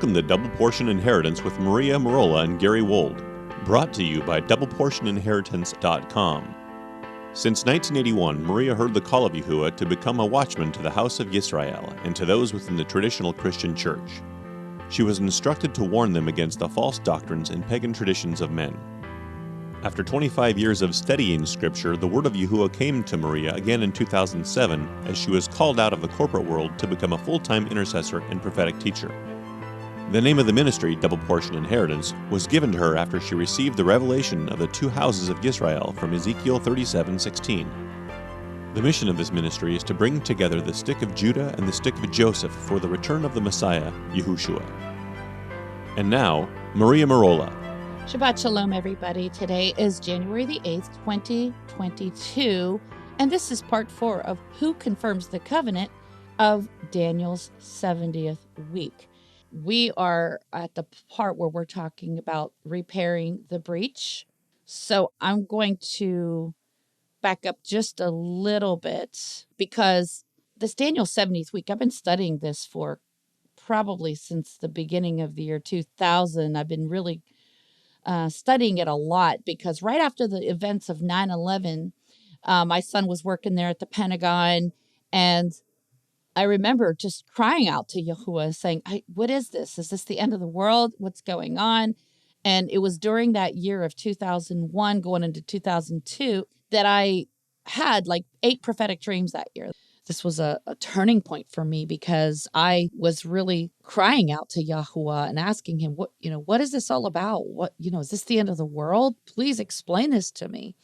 Welcome to Double Portion Inheritance with Maria Merola and Gary Wold, brought to you by DoublePortionInheritance.com. Since 1981, Maria heard the call of Yahuwah to become a watchman to the house of Yisrael and to those within the traditional Christian church. She was instructed to warn them against the false doctrines and pagan traditions of men. After 25 years of studying Scripture, the word of Yahuwah came to Maria again in 2007 as she was called out of the corporate world to become a full-time intercessor and prophetic teacher. The name of the ministry, Double Portion Inheritance, was given to her after she received the revelation of the two houses of Israel from Ezekiel 37:16. The mission of this ministry is to bring together the stick of Judah and the stick of Joseph for the return of the Messiah, Yahushua. And now, Maria Merola. Shabbat Shalom, everybody. Today is January the 8th, 2022, and this is part 4 of Who Confirms the Covenant of Daniel's 70th week. We are at the part where we're talking about repairing the breach. So I'm going to back up just a little bit because this Daniel 70th week, I've been studying this for probably since the beginning of the year 2000. I've been really studying it a lot because right after the events of 9/11, my son was working there at the Pentagon, and I remember just crying out to Yahuwah saying, what is this? Is this the end of the world? What's going on? And it was during that year of 2001 going into 2002 that I had like 8 prophetic dreams that year. This was a turning point for me because I was really crying out to Yahuwah and asking him, what is this all about? Is this the end of the world? Please explain this to me.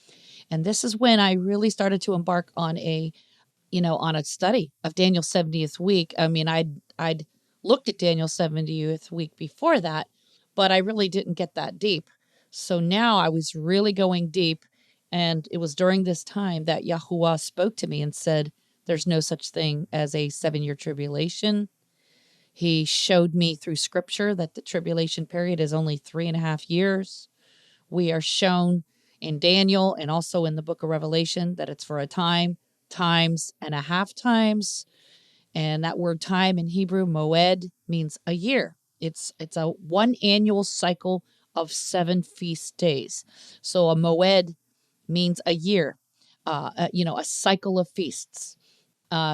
And this is when I really started to embark on a study of Daniel's 70th week. I mean, I'd looked at Daniel's 70th week before that, but I really didn't get that deep. So now I was really going deep. And it was during this time that Yahuwah spoke to me and said, there's no such thing as a 7-year tribulation. He showed me through Scripture that the tribulation period is only 3.5 years. We are shown in Daniel and also in the book of Revelation that it's for a time, times, and a half times. And that word time in Hebrew, moed, means a year. It's a one annual cycle of 7 feast days. So a moed means a year, a cycle of feasts.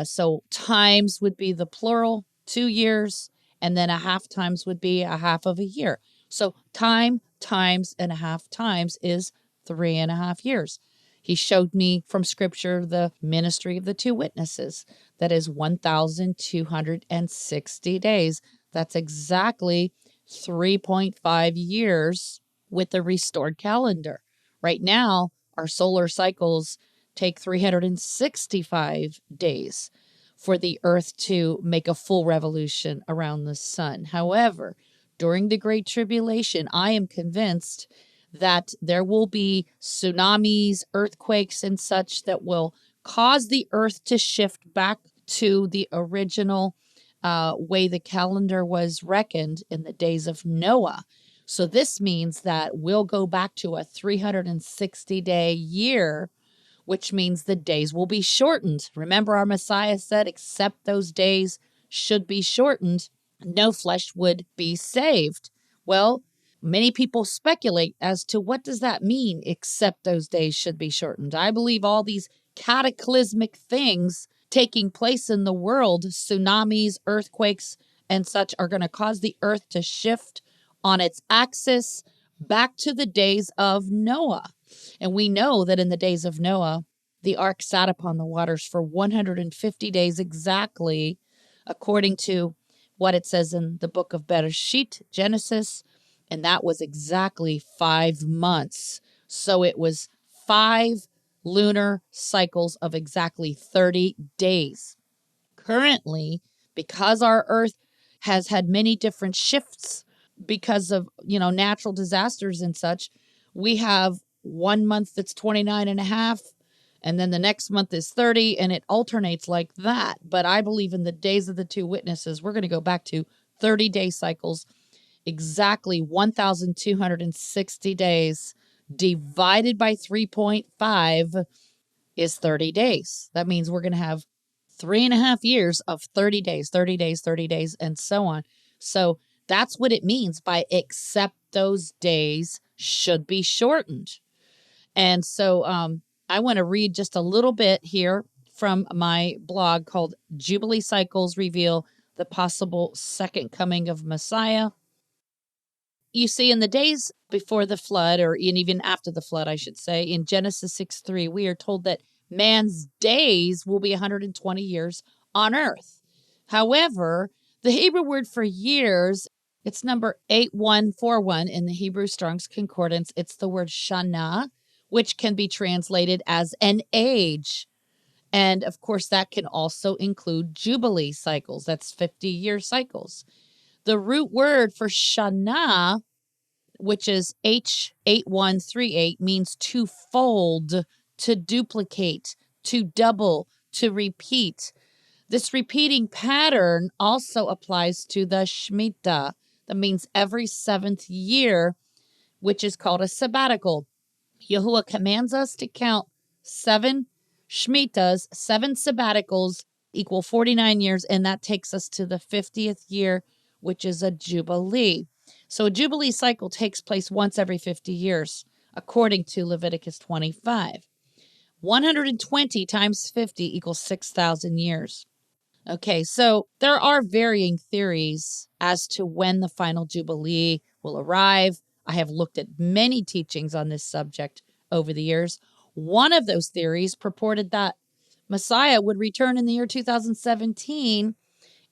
So times would be the plural, 2 years, and then a half times would be a half of a year. So time, times, and a half times is 3.5 years. He showed me from Scripture the ministry of the 2 witnesses. That is 1,260 days. That's exactly 3.5 years with the restored calendar. Right now, our solar cycles take 365 days for the Earth to make a full revolution around the sun. However, during the Great Tribulation, I am convinced that there will be tsunamis, earthquakes, and such that will cause the Earth to shift back to the original way the calendar was reckoned in the days of Noah. So this means that we'll go back to a 360-day year, which means the days will be shortened. Remember, our Messiah said, except those days should be shortened, no flesh would be saved. Well, many people speculate as to what does that mean, except those days should be shortened. I believe all these cataclysmic things taking place in the world, tsunamis, earthquakes, and such, are going to cause the earth to shift on its axis back to the days of Noah. And we know that in the days of Noah, the ark sat upon the waters for 150 days exactly, according to what it says in the book of Bereshit, Genesis, and that was exactly 5 months. So it was 5 lunar cycles of exactly 30 days. Currently, because our earth has had many different shifts because of, natural disasters and such, we have 1 month that's 29.5, and then the next month is 30, and it alternates like that. But I believe in the days of the 2 witnesses, we're going to go back to 30-day cycles, exactly 1,260 days divided by 3.5 is 30 days. That means we're going to have 3.5 years of 30 days, 30 days, 30 days, and so on. So That's what it means by except those days should be shortened. And so I want to read just a little bit here from my blog called Jubilee Cycles Reveal the Possible Second Coming of Messiah. You see, in the days before the flood, or even after the flood, I should say, in Genesis 6:3, we are told that man's days will be 120 years on earth. However, the Hebrew word for years, it's number 8141 in the Hebrew Strong's Concordance. It's the word shana, which can be translated as an age. And of course, that can also include Jubilee cycles. That's 50-year cycles. The root word for shana, which is H8138, means to fold, to duplicate, to double, to repeat. This repeating pattern also applies to the Shemitah. That means every 7th year, which is called a sabbatical. Yahuwah commands us to count 7 Shemitahs, 7 sabbaticals equal 49 years, and that takes us to the 50th year, which is a Jubilee. So a Jubilee cycle takes place once every 50 years, according to Leviticus 25. 120 times 50 equals 6,000 years. Okay, so there are varying theories as to when the final Jubilee will arrive. I have looked at many teachings on this subject over the years. One of those theories purported that Messiah would return in the year 2017,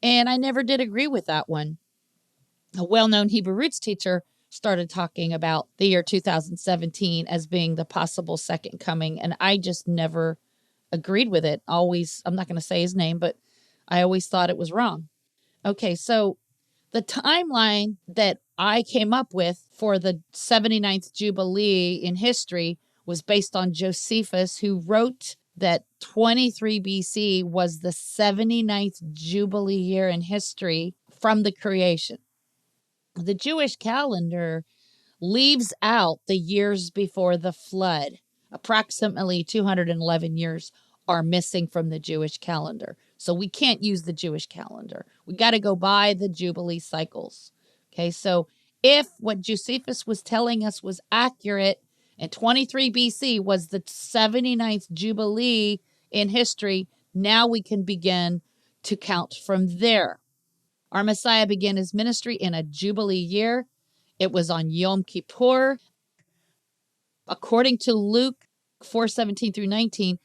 and I never did agree with that one. A well-known Hebrew roots teacher started talking about the year 2017 as being the possible second coming, and I just never agreed with it. Always, I'm not going to say his name, but I always thought it was wrong. Okay, so the timeline that I came up with for the 79th Jubilee in history was based on Josephus, who wrote that 23 BC was the 79th Jubilee year in history from the creation. The Jewish calendar leaves out the years before the flood. Approximately 211 years are missing from the Jewish calendar. So we can't use the Jewish calendar. We got to go by the Jubilee cycles. Okay, so if what Josephus was telling us was accurate, and 23 BC was the 79th Jubilee in history, now we can begin to count from there. Our Messiah began his ministry in a Jubilee year. It was on Yom Kippur. According to Luke 4:17 through 19,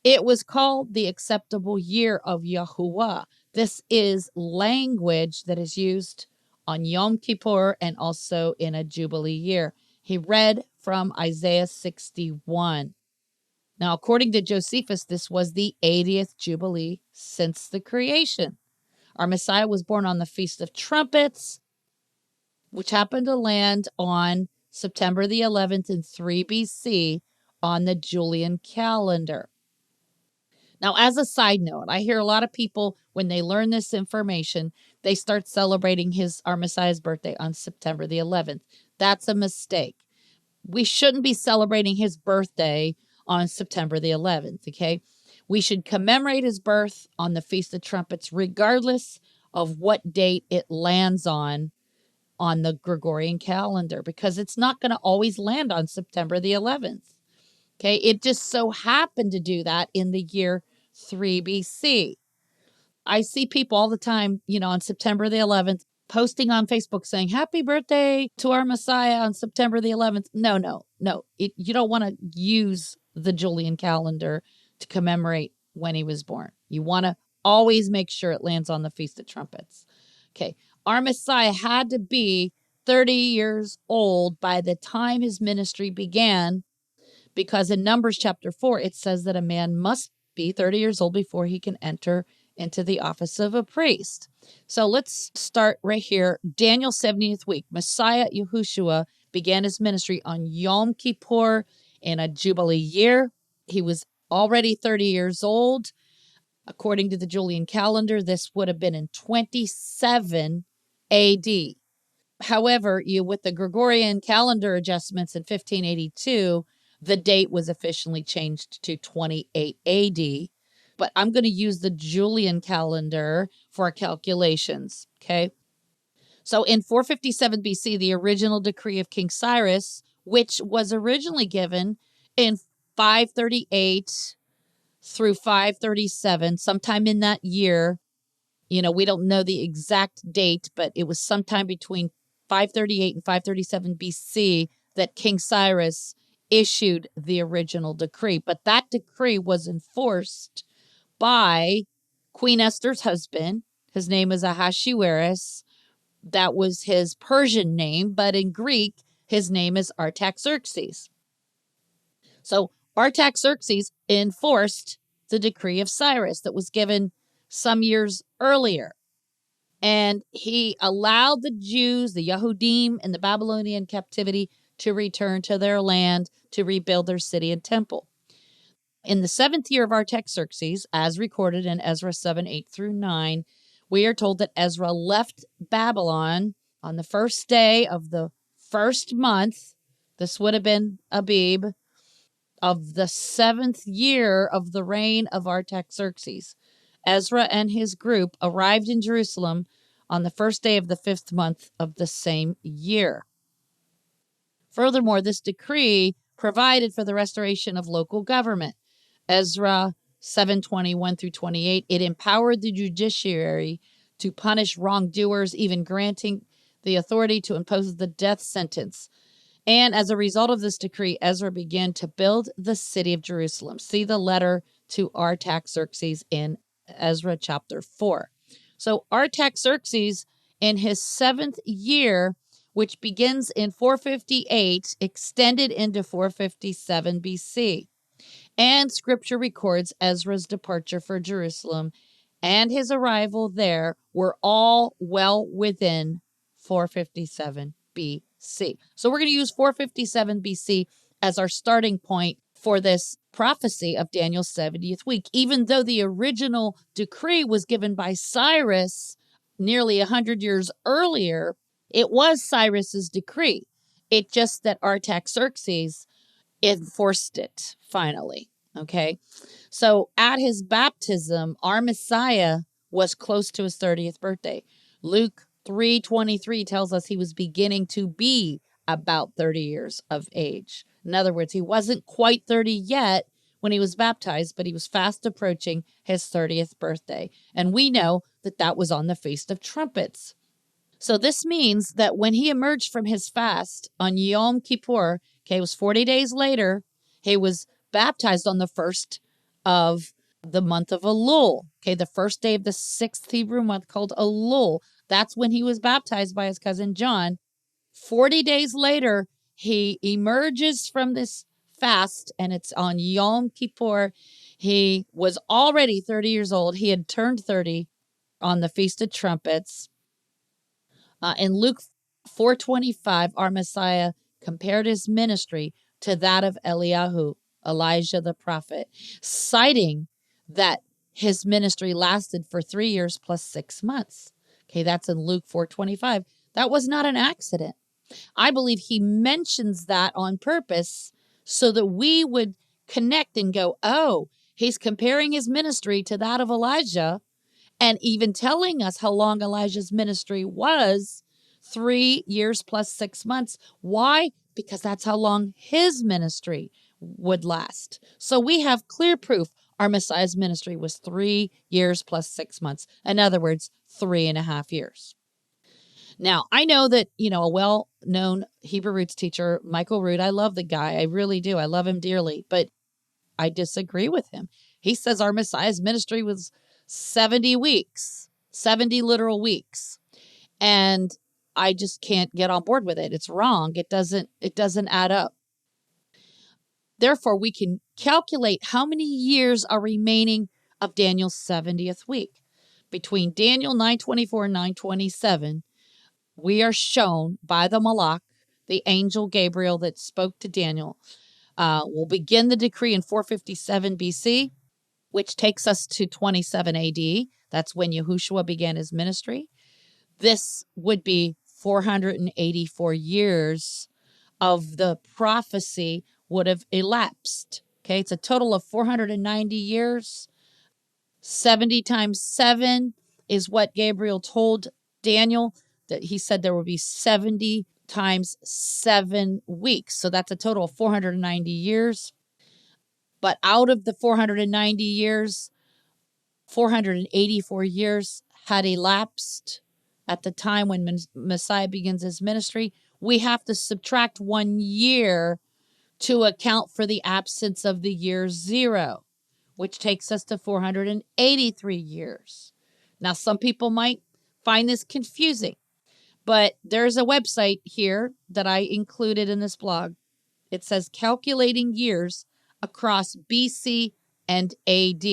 it was called the acceptable year of Yahuwah. This is language that is used on Yom Kippur and also in a Jubilee year. He read from Isaiah 61. Now, according to Josephus, this was the 80th Jubilee since the creation. Our Messiah was born on the Feast of Trumpets, which happened to land on September the 11th in 3 BC on the Julian calendar. Now, as a side note, I hear a lot of people, when they learn this information, they start celebrating our Messiah's birthday on September the 11th. That's a mistake. We shouldn't be celebrating his birthday on September the 11th, okay? We should commemorate his birth on the Feast of Trumpets, regardless of what date it lands on the Gregorian calendar, because it's not going to always land on September the 11th. Okay, it just so happened to do that in the year 3 BC. I see people all the time, on September the 11th, posting on Facebook saying, "Happy birthday to our Messiah on September the 11th." No. You don't want to use the Julian calendar to commemorate when he was born. You want to always make sure it lands on the Feast of Trumpets. Okay, our Messiah had to be 30 years old by the time his ministry began, because in Numbers chapter 4, it says that a man must be 30 years old before he can enter into the office of a priest. So let's start right here. Daniel's 70th week. Messiah Yahushua began his ministry on Yom Kippur in a Jubilee year. He was already 30 years old. According to the Julian calendar, this would have been in 27 AD. However, with the Gregorian calendar adjustments in 1582, the date was officially changed to 28 AD. But I'm going to use the Julian calendar for our calculations, okay? So in 457 BC, the original decree of King Cyrus, which was originally given in 538 through 537, sometime in that year, we don't know the exact date, but it was sometime between 538 and 537 BC that King Cyrus issued the original decree. But that decree was enforced by Queen Esther's husband. His name is Ahasuerus. That was his Persian name, but in Greek, his name is Artaxerxes. So Artaxerxes enforced the decree of Cyrus that was given some years earlier. And he allowed the Jews, the Yahudim, in the Babylonian captivity to return to their land to rebuild their city and temple. In the 7th year of Artaxerxes, as recorded in Ezra 7, 8 through 9, we are told that Ezra left Babylon on the first day of the first month. This would have been Abib, of the 7th year of the reign of Artaxerxes. Ezra and his group arrived in Jerusalem on the first day of the 5th month of the same year. Furthermore, this decree provided for the restoration of local government. Ezra 7:21 through 28, it empowered the judiciary to punish wrongdoers, even granting the authority to impose the death sentence. And as a result of this decree, Ezra began to build the city of Jerusalem. See the letter to Artaxerxes in Ezra chapter 4. So Artaxerxes, in his 7th year, which begins in 458, extended into 457 BC. And scripture records Ezra's departure for Jerusalem and his arrival there were all well within 457 BC. So we're going to use 457 BC as our starting point for this prophecy of Daniel's 70th week. Even though the original decree was given by Cyrus nearly 100 years earlier, it was Cyrus's decree. It just that Artaxerxes enforced it finally. Okay. So at his baptism, our Messiah was close to his 30th birthday. Luke 3:23 tells us he was beginning to be about 30 years of age. In other words, he wasn't quite 30 yet when he was baptized, but he was fast approaching his 30th birthday. And we know that that was on the Feast of Trumpets. So this means that when he emerged from his fast on Yom Kippur, it was 40 days later, he was baptized on the first of the month of Elul. The first day of the 6th Hebrew month called Elul. That's when he was baptized by his cousin John. 40 days later, he emerges from this fast, and it's on Yom Kippur. He was already 30 years old. He had turned 30 on the Feast of Trumpets. In Luke 4:25, our Messiah compared his ministry to that of Eliyahu, Elijah the prophet, citing that his ministry lasted for 3 years plus 6 months. That's in Luke 4:25. That was not an accident. I believe he mentions that on purpose so that we would connect and go, oh, he's comparing his ministry to that of Elijah, and even telling us how long Elijah's ministry was, 3 years plus 6 months. Why? Because that's how long his ministry would last. So we have clear proof our Messiah's ministry was 3 years plus 6 months. In other words, 3.5 years. Now, I know that, a well-known Hebrew roots teacher, Michael Root, I love the guy. I really do. I love him dearly, but I disagree with him. He says our Messiah's ministry was 70 weeks, 70 literal weeks. And I just can't get on board with it. It's wrong. It doesn't add up. Therefore, we can calculate how many years are remaining of Daniel's 70th week. Between Daniel 9:24 and 9:27, we are shown by the Malach, the angel Gabriel that spoke to Daniel, will begin the decree in 457 BC, which takes us to 27 AD. That's when Yahushua began his ministry. This would be 484 years of the prophecy would have elapsed. It's a total of 490 years. 70 times 7 is what Gabriel told Daniel that he said there would be 70 times 7 weeks. So that's a total of 490 years. But out of the 490 years, 484 years had elapsed at the time when Messiah begins his ministry. We have to subtract 1 year to account for the absence of the year 0, which takes us to 483 years. Now, some people might find this confusing, but there's a website here that I included in this blog. It says calculating years across BC and AD.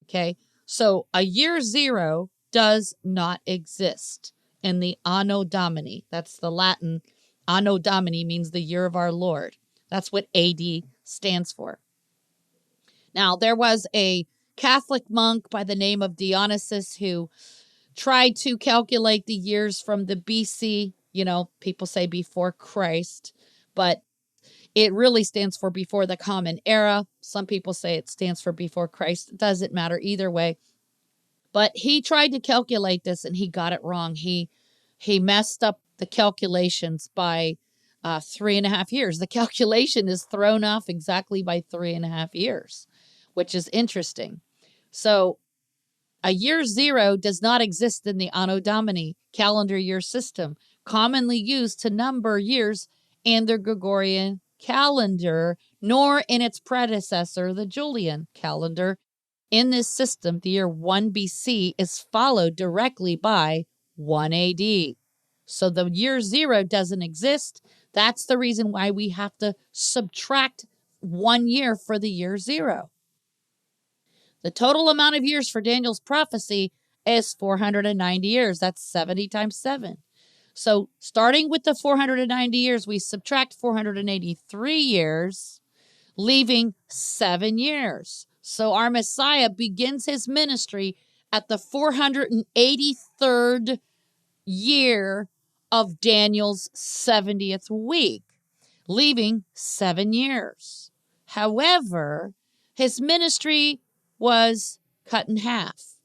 Okay, so a year 0 does not exist in the Anno Domini. That's the Latin. Anno Domini means the year of our Lord. That's what AD stands for. Now, there was a Catholic monk by the name of Dionysius who tried to calculate the years from the BC, people say before Christ, but it really stands for before the Common Era. Some people say it stands for before Christ. It doesn't matter either way. But he tried to calculate this and he got it wrong. He messed up the calculations by 3.5 years. The calculation is thrown off exactly by 3.5 years, which is interesting. So a year 0 does not exist in the Anno Domini calendar year system, commonly used to number years in the Gregorian calendar, nor in its predecessor, the Julian calendar. In this system, the year 1 BC is followed directly by 1 AD. So the year 0 doesn't exist. That's the reason why we have to subtract 1 year for the year 0. The total amount of years for Daniel's prophecy is 490 years. That's 70 times 7. So starting with the 490 years, we subtract 483 years, leaving 7 years. So our Messiah begins his ministry at the 483rd year of Daniel's 70th week, leaving 7 years. However, his ministry was cut in half.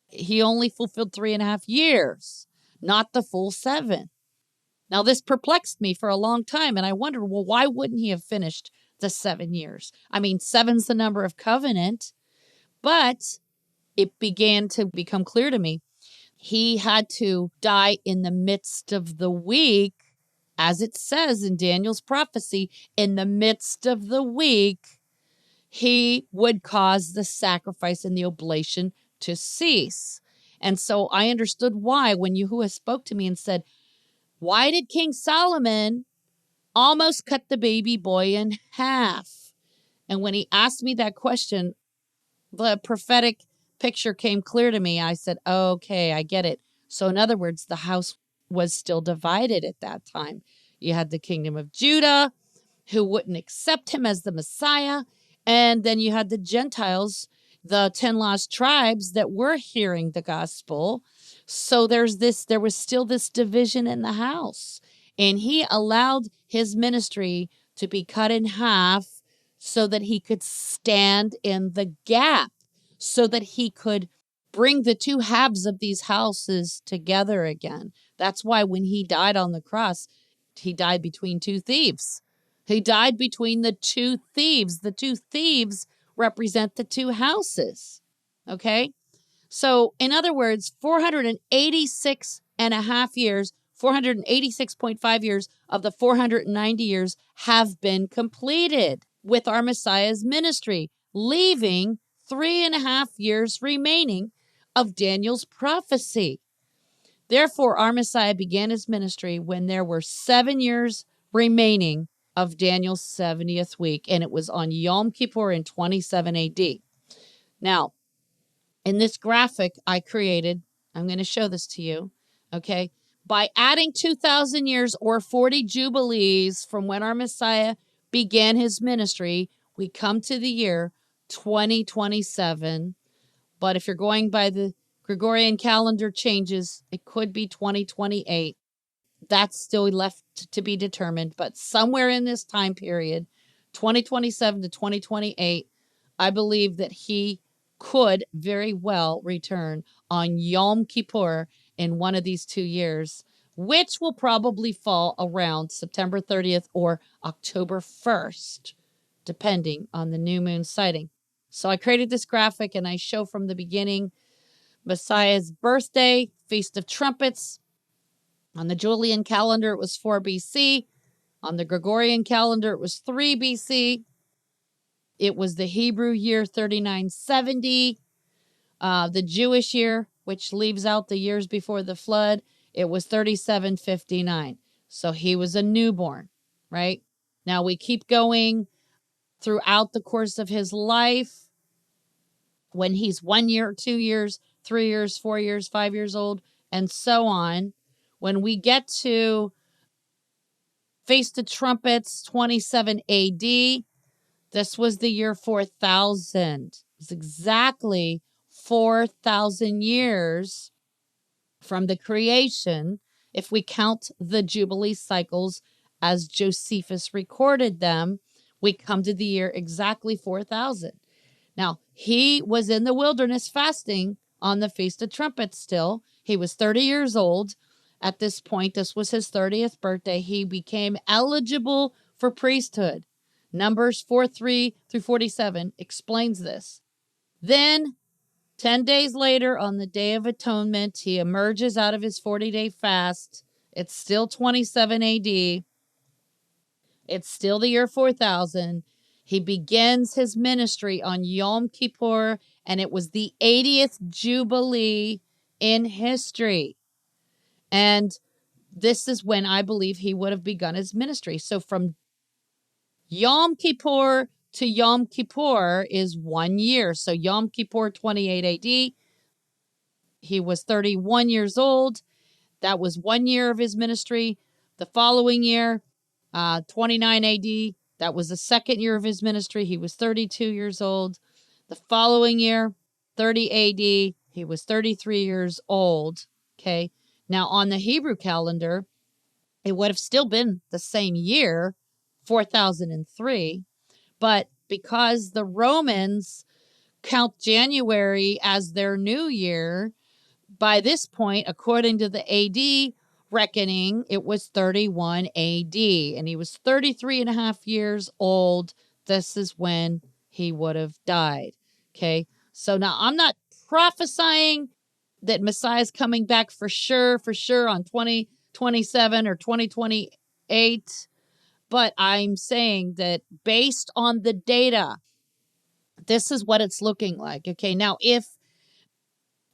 He only fulfilled 3.5 years, not the full 7. Now, this perplexed me for a long time, and I wondered, well, why wouldn't he have finished the 7 years? I mean, 7's the number of covenant, but it began to become clear to me. He had to die in the midst of the week, as it says in Daniel's prophecy, in the midst of the week, he would cause the sacrifice and the oblation to cease. And so I understood why when Yahuwah spoke to me and said, why did King Solomon almost cut the baby boy in half? And when he asked me that question, the prophetic picture came clear to me. I said, okay, I get it. So in other words, the house was still divided at that time. You had the kingdom of Judah, who wouldn't accept him as the Messiah. And then you had the Gentiles, the 10 lost tribes that were hearing the gospel. So there was still this division in the house. And he allowed his ministry to be cut in half so that he could stand in the gap, so that he could bring the two halves of these houses together again. That's why when he died on the cross, he died between two thieves. He died between the two thieves. The two thieves represent the two houses. Okay? So, in other words, 486.5 years, 486.5 years of the 490 years have been completed with our Messiah's ministry, leaving 3.5 years remaining of Daniel's prophecy. Therefore, our Messiah began his ministry when there were 7 years remaining of Daniel's 70th week, and it was on Yom Kippur in 27 AD. Now, in this graphic I created, I'm going to show this to you, okay? By adding 2,000 years or 40 Jubilees from when our Messiah began his ministry, we come to the year 2027. But if you're going by the Gregorian calendar changes, it could be 2028. That's still left to be determined. But somewhere in this time period, 2027 to 2028, I believe that he could very well return on Yom Kippur in one of these 2 years, which will probably fall around September 30th or October 1st, depending on the new moon sighting. So I created this graphic and I show from the beginning Messiah's birthday, Feast of Trumpets. On the Julian calendar, it was 4 BC. On the Gregorian calendar, it was 3 BC. It was the Hebrew year 3970. The Jewish year, which leaves out the years before the flood, it was 3759. So he was a newborn, right? Now we keep going throughout the course of his life. When he's 1 year, 2 years, 3 years, 4 years, 5 years old, and so on. When we get to Feast of Trumpets, 27 AD, this was the year 4000. It's exactly 4,000 years from the creation, if we count the Jubilee cycles as Josephus recorded them, we come to the year exactly 4,000. Now, he was in the wilderness fasting on the Feast of Trumpets still. He was 30 years old at this point. This was his 30th birthday. He became eligible for priesthood. Numbers 4:3 through 47 explains this. Then, 10 days later, on the Day of Atonement, he emerges out of his 40-day fast. It's still 27 AD. It's still the year 4000. He begins his ministry on Yom Kippur, and it was the 80th Jubilee in history. And this is when I believe he would have begun his ministry. So from Yom Kippur to Yom Kippur is 1 year. So Yom Kippur, 28 AD, he was 31 years old. That was 1 year of his ministry. The following year, 29 AD, that was the second year of his ministry. He was 32 years old. The following year, 30 AD, he was 33 years old. Okay. Now, on the Hebrew calendar, it would have still been the same year, 4003. But because the Romans count January as their new year, by this point, according to the AD reckoning, it was 31 AD, and he was 33 and a half years old. This is when he would have died. Okay. So now I'm not prophesying that Messiah is coming back for sure on 2027 or 2028. But I'm saying that based on the data, this is what it's looking like. Okay. Now, if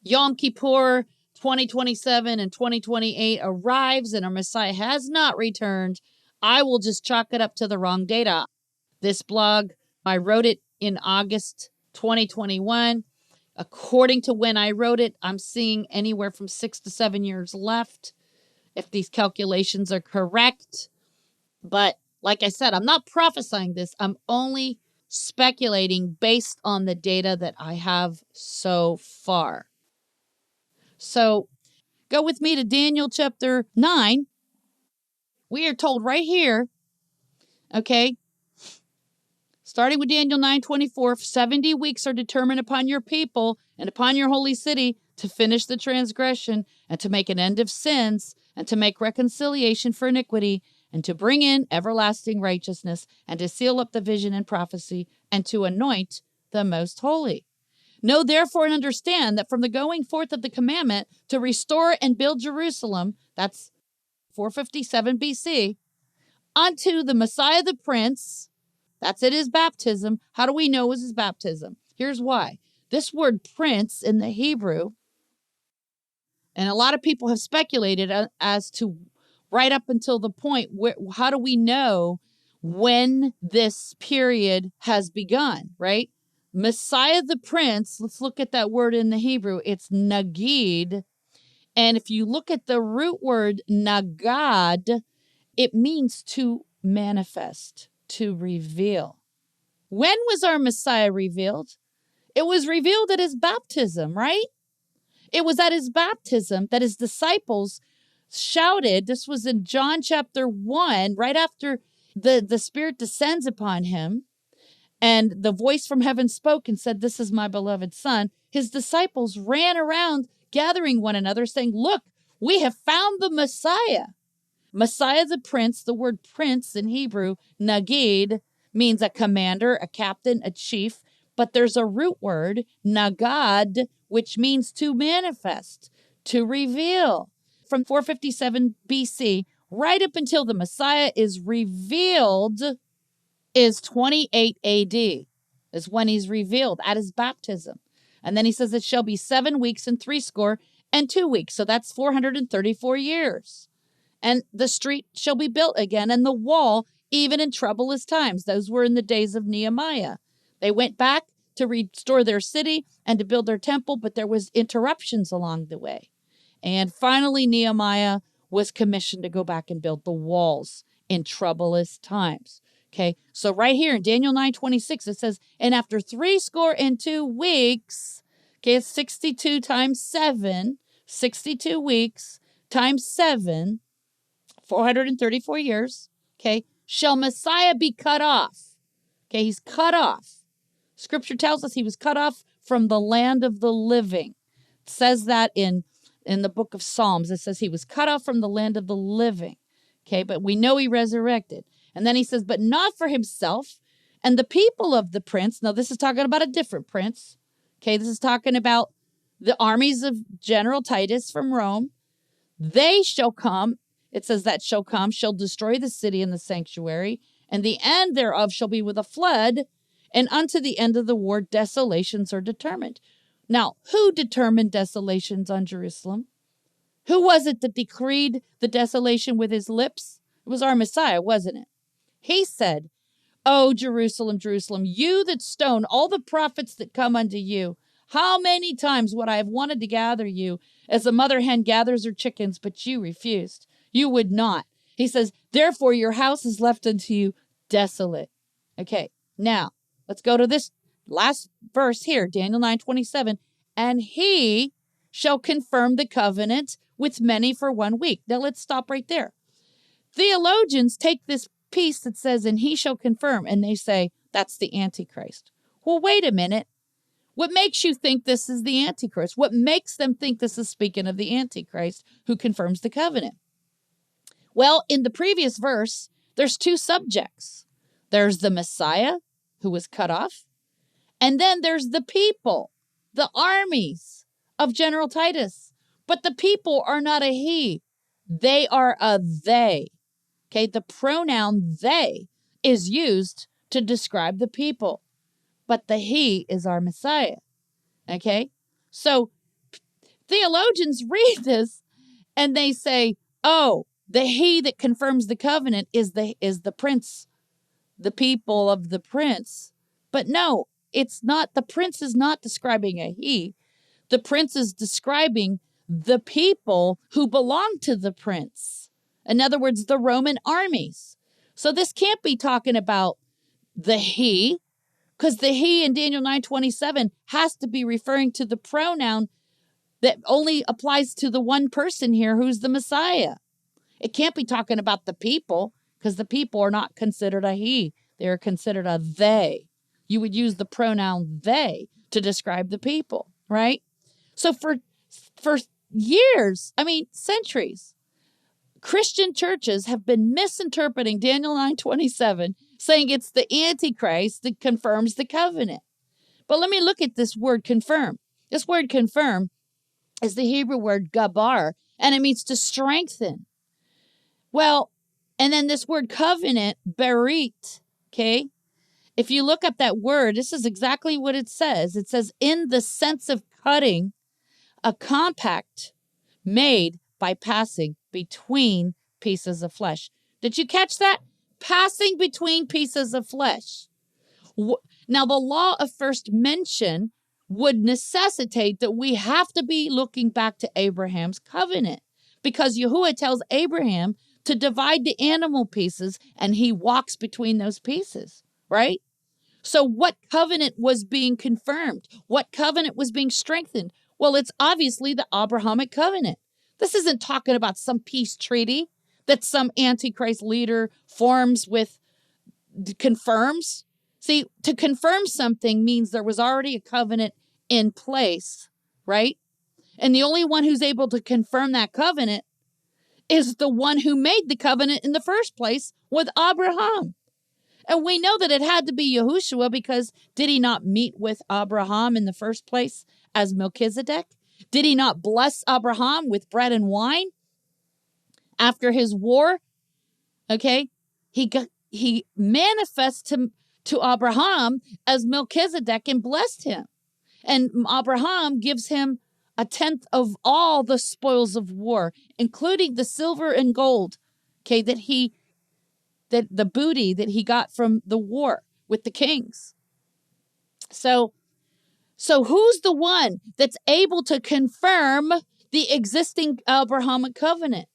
Yom Kippur 2027 and 2028 arrives and our Messiah has not returned, I will just chalk it up to the wrong data. This blog, I wrote it in August 2021. According to when I wrote it, I'm seeing anywhere from 6 to 7 years left, if these calculations are correct. But like I said, I'm not prophesying this. I'm only speculating based on the data that I have so far. So go with me to Daniel chapter 9. We are told right here, okay, starting with Daniel 9:24, 70 weeks are determined upon your people and upon your holy city to finish the transgression and to make an end of sins and to make reconciliation for iniquity and to bring in everlasting righteousness and to seal up the vision and prophecy and to anoint the most holy. Know therefore and understand that from the going forth of the commandment to restore and build Jerusalem, that's 457 BC, unto the Messiah the Prince, that's at his baptism. How do we know it was his baptism? Here's why. This word prince in the Hebrew, and a lot of people have speculated as to right up until the point where, how do we know when this period has begun, right? Messiah the Prince, let's look at that word in the Hebrew. It's nagid. And if you look at the root word nagad, it means to manifest, to reveal. When was our Messiah revealed? It was revealed at his baptism, right? It was at his baptism that his disciples shouted. This was in John chapter 1, right after the Spirit descends upon him. And the voice from heaven spoke and said, "This is my beloved Son." His disciples ran around gathering one another saying, "Look, We have found the Messiah. Messiah the prince, the word prince in Hebrew, nagid, means a commander, a captain, a chief. But there's a root word, nagad, which means to manifest, to reveal. From 457 BC, right up until the Messiah is revealed, is 28 AD, is when he's revealed at his baptism. And then he says it shall be 7 weeks and 62 weeks. So that's 434 years. And the street shall be built again, and the wall, even in troublous times. Those were in the days of Nehemiah. They went back to restore their city and to build their temple, but there was interruptions along the way. And finally, Nehemiah was commissioned to go back and build the walls in troublous times. Okay, so right here in Daniel 9:26, it says, and after 62 weeks, okay, it's 62 times 7, 62 weeks times 7, 434 years, okay, shall Messiah be cut off. Okay, he's cut off. Scripture tells us he was cut off from the land of the living. It says that in the book of Psalms. It says he was cut off from the land of the living. Okay, but we know he resurrected. And then he says, but not for himself and the people of the prince. Now, this is talking about a different prince. Okay, this is talking about the armies of General Titus from Rome. They shall come. It says that shall come, shall destroy the city and the sanctuary, and the end thereof shall be with a flood, and unto the end of the war desolations are determined. Now, who determined desolations on Jerusalem? Who was it that decreed the desolation with his lips? It was our Messiah, wasn't it? He said, O Jerusalem, Jerusalem, you that stone all the prophets that come unto you, how many times would I have wanted to gather you as a mother hen gathers her chickens, but you refused. You would not. He says, therefore your house is left unto you desolate. Okay, now let's go to this last verse here, Daniel 9:27. And he shall confirm the covenant with many for 1 week. Now let's stop right there. Theologians take this piece that says, and he shall confirm, and they say, that's the Antichrist. Well, wait a minute. What makes you think this is the Antichrist? What makes them think this is speaking of the Antichrist who confirms the covenant? Well, in the previous verse, there's 2 subjects. There's the Messiah who was cut off, and then there's the people, the armies of General Titus. But the people are not a he. They are a they. Okay, the pronoun they is used to describe the people, but the he is our Messiah. Okay, so theologians read this and they say, oh, the he that confirms the covenant is the prince, the people of the prince. But no, it's not. The prince is not describing a he. The prince is describing the people who belong to the prince. In other words, the Roman armies. So this can't be talking about the he, because the he in Daniel 9:27 has to be referring to the pronoun that only applies to the one person here who's the Messiah. It can't be talking about the people, because the people are not considered a he. They are considered a they. You would use the pronoun they to describe the people, right? So for years, centuries, Christian churches have been misinterpreting Daniel 9:27, saying it's the Antichrist that confirms the covenant. But let me look at this word confirm. This word confirm is the Hebrew word gabar, and it means to strengthen. Well, and then this word covenant, berit, okay? If you look up that word, this is exactly what it says. It says, in the sense of cutting, a compact made by passing between pieces of flesh. Did you catch that? Passing between pieces of flesh. Now, the law of first mention would necessitate that we have to be looking back to Abraham's covenant, because Yahuwah tells Abraham to divide the animal pieces, and he walks between those pieces, right? So what covenant was being confirmed? What covenant was being strengthened? Well, it's obviously the Abrahamic covenant. This isn't talking about some peace treaty that some Antichrist leader confirms. See, to confirm something means there was already a covenant in place, right? And the only one who's able to confirm that covenant is the one who made the covenant in the first place with Abraham. And we know that it had to be Yahushua, because did he not meet with Abraham in the first place as Melchizedek? Did he not bless Abraham with bread and wine after his war? Okay, he manifests to Abraham as Melchizedek and blessed him. And Abraham gives him a tenth of all the spoils of war, including the silver and gold, okay, that the booty that he got from the war with the kings. So who's the one that's able to confirm the existing Abrahamic covenant?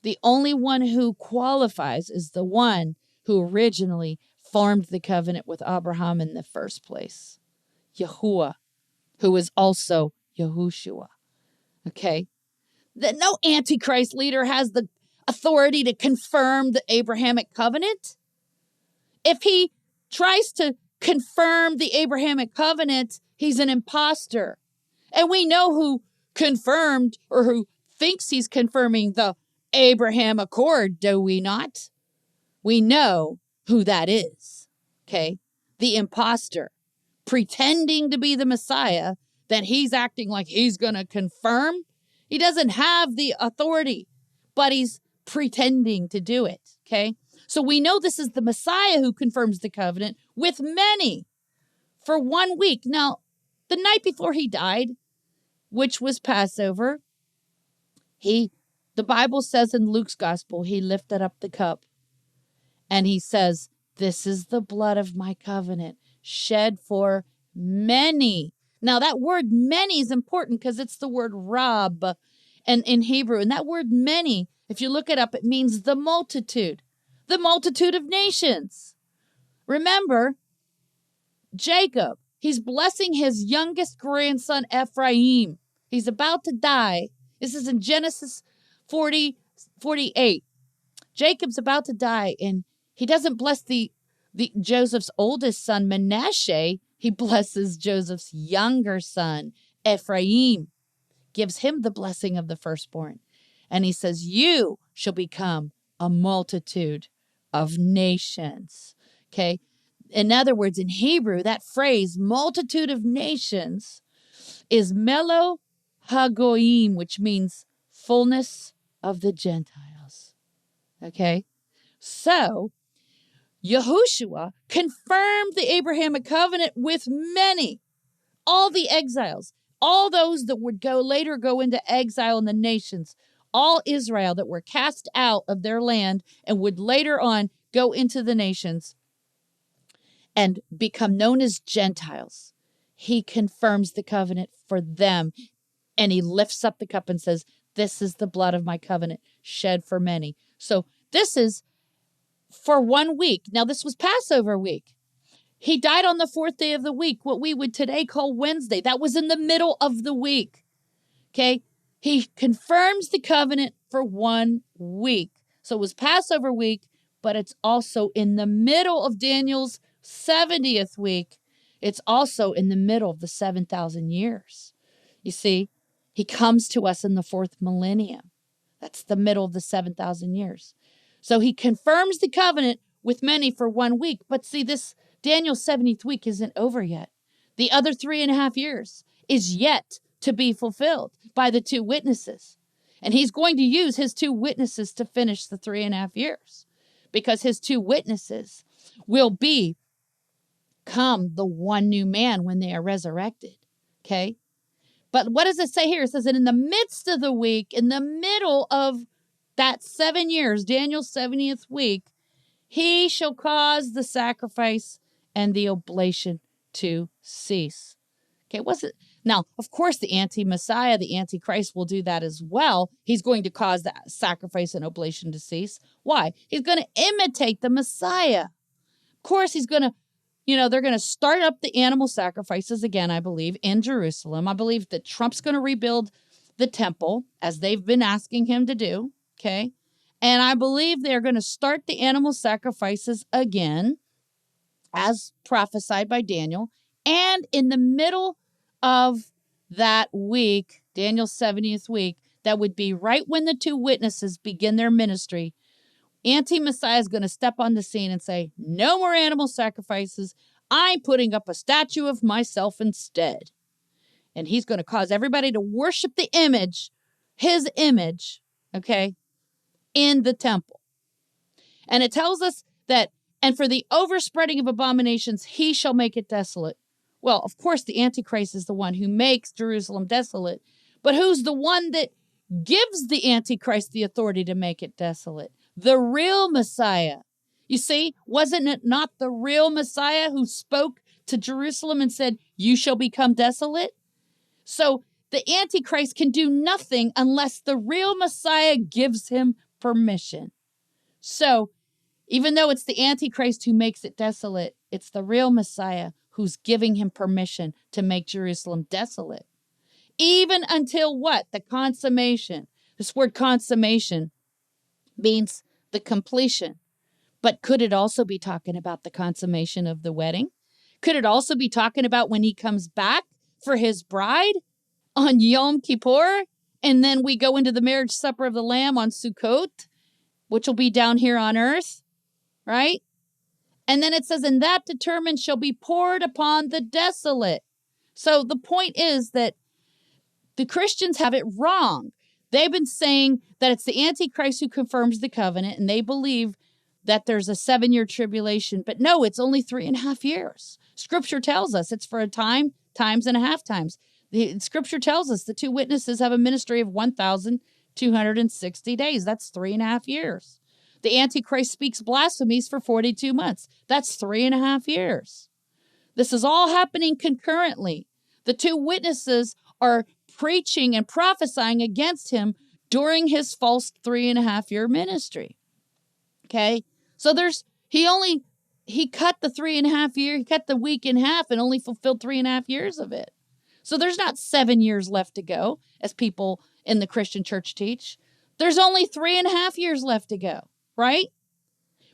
The only one who qualifies is the one who originally formed the covenant with Abraham in the first place, Yahuwah, who is also Yahushua. Okay? That no Antichrist leader has the authority to confirm the Abrahamic covenant. If he tries to confirm the Abrahamic covenant, he's an imposter. And we know who confirmed, or who thinks he's confirming, the Abraham Accord, do we not? We know who that is. Okay? The imposter, pretending to be the Messiah, that he's acting like he's going to confirm. He doesn't have the authority, but he's pretending to do it. Okay? So we know this is the Messiah who confirms the covenant with many for 1 week. Now, the night before he died, which was Passover, the Bible says in Luke's gospel, he lifted up the cup and he says, "This is the blood of my covenant, shed for many." Now, that word many is important because it's the word rab and in Hebrew. And that word many, if you look it up, it means the multitude of nations. Remember, Jacob, he's blessing his youngest grandson, Ephraim. He's about to die. This is in Genesis 48. Jacob's about to die, and he doesn't bless the Joseph's oldest son, Manasseh. He blesses Joseph's younger son, Ephraim, gives him the blessing of the firstborn. And he says, "You shall become a multitude of nations." Okay? In other words, in Hebrew, that phrase, multitude of nations, is melo hagoyim, which means fullness of the Gentiles. Okay? So, Yahushua confirmed the Abrahamic covenant with many, all the exiles, all those that would later go into exile in the nations, all Israel that were cast out of their land and would later on go into the nations and become known as Gentiles. He confirms the covenant for them, and he lifts up the cup and says, "This is the blood of my covenant, shed for many." So this is for 1 week. Now, this was Passover week. He died on the 4th day of the week, what we would today call Wednesday. That was in the middle of the week. Okay? He confirms the covenant for 1 week. So it was Passover week, but it's also in the middle of Daniel's 70th week. It's also in the middle of the 7,000 years. You see, he comes to us in the 4th millennium. That's the middle of the 7,000 years. So he confirms the covenant with many for 1 week. But see, this Daniel's 70th week isn't over yet. The other 3.5 years is yet to be fulfilled by the 2 witnesses. And he's going to use his 2 witnesses to finish the 3.5 years, because his 2 witnesses will become the one new man when they are resurrected. Okay? But what does it say here? It says that in the midst of the week, in the middle of that 7 years, Daniel's 70th week, he shall cause the sacrifice and the oblation to cease. Okay, now, of course, the anti-Messiah, the Antichrist will do that as well. He's going to cause that sacrifice and oblation to cease. Why? He's going to imitate the Messiah. Of course, he's going to, they're going to start up the animal sacrifices again, I believe, in Jerusalem. I believe that Trump's going to rebuild the temple, as they've been asking him to do. Okay. And I believe they're going to start the animal sacrifices again, as prophesied by Daniel. And in the middle of that week, Daniel's 70th week, that would be right when the two witnesses begin their ministry, anti-Messiah is going to step on the scene and say, no more animal sacrifices. I'm putting up a statue of myself instead. And he's going to cause everybody to worship the image, his image, okay, in the temple. And it tells us that, and for the overspreading of abominations, he shall make it desolate. Well, of course, the Antichrist is the one who makes Jerusalem desolate. But who's the one that gives the Antichrist the authority to make it desolate? The real Messiah. You see, wasn't it not the real Messiah who spoke to Jerusalem and said, you shall become desolate? So the Antichrist can do nothing unless the real Messiah gives him permission. So even though it's the Antichrist who makes it desolate, it's the real Messiah who's giving him permission to make Jerusalem desolate. Even until what? The consummation. This word consummation means the completion. But could it also be talking about the consummation of the wedding? Could it also be talking about when he comes back for his bride on Yom Kippur? And then we go into the marriage supper of the Lamb on Sukkot, which will be down here on earth, right? And then it says, and that determined shall be poured upon the desolate. So the point is that the Christians have it wrong. They've been saying that it's the Antichrist who confirms the covenant, and they believe that there's a 7-year tribulation. But no, it's only 3.5 years. Scripture tells us it's for a time, times and a half times. The Scripture tells us the two witnesses have a ministry of 1,260 days. That's 3.5 years. The Antichrist speaks blasphemies for 42 months. That's 3.5 years. This is all happening concurrently. The two witnesses are preaching and prophesying against him during his false 3.5-year ministry. Okay? So he cut the 3.5 year, he cut the week in half and only fulfilled 3.5 years of it. So there's not 7 years left to go, as people in the Christian church teach. There's only 3.5 years left to go, right?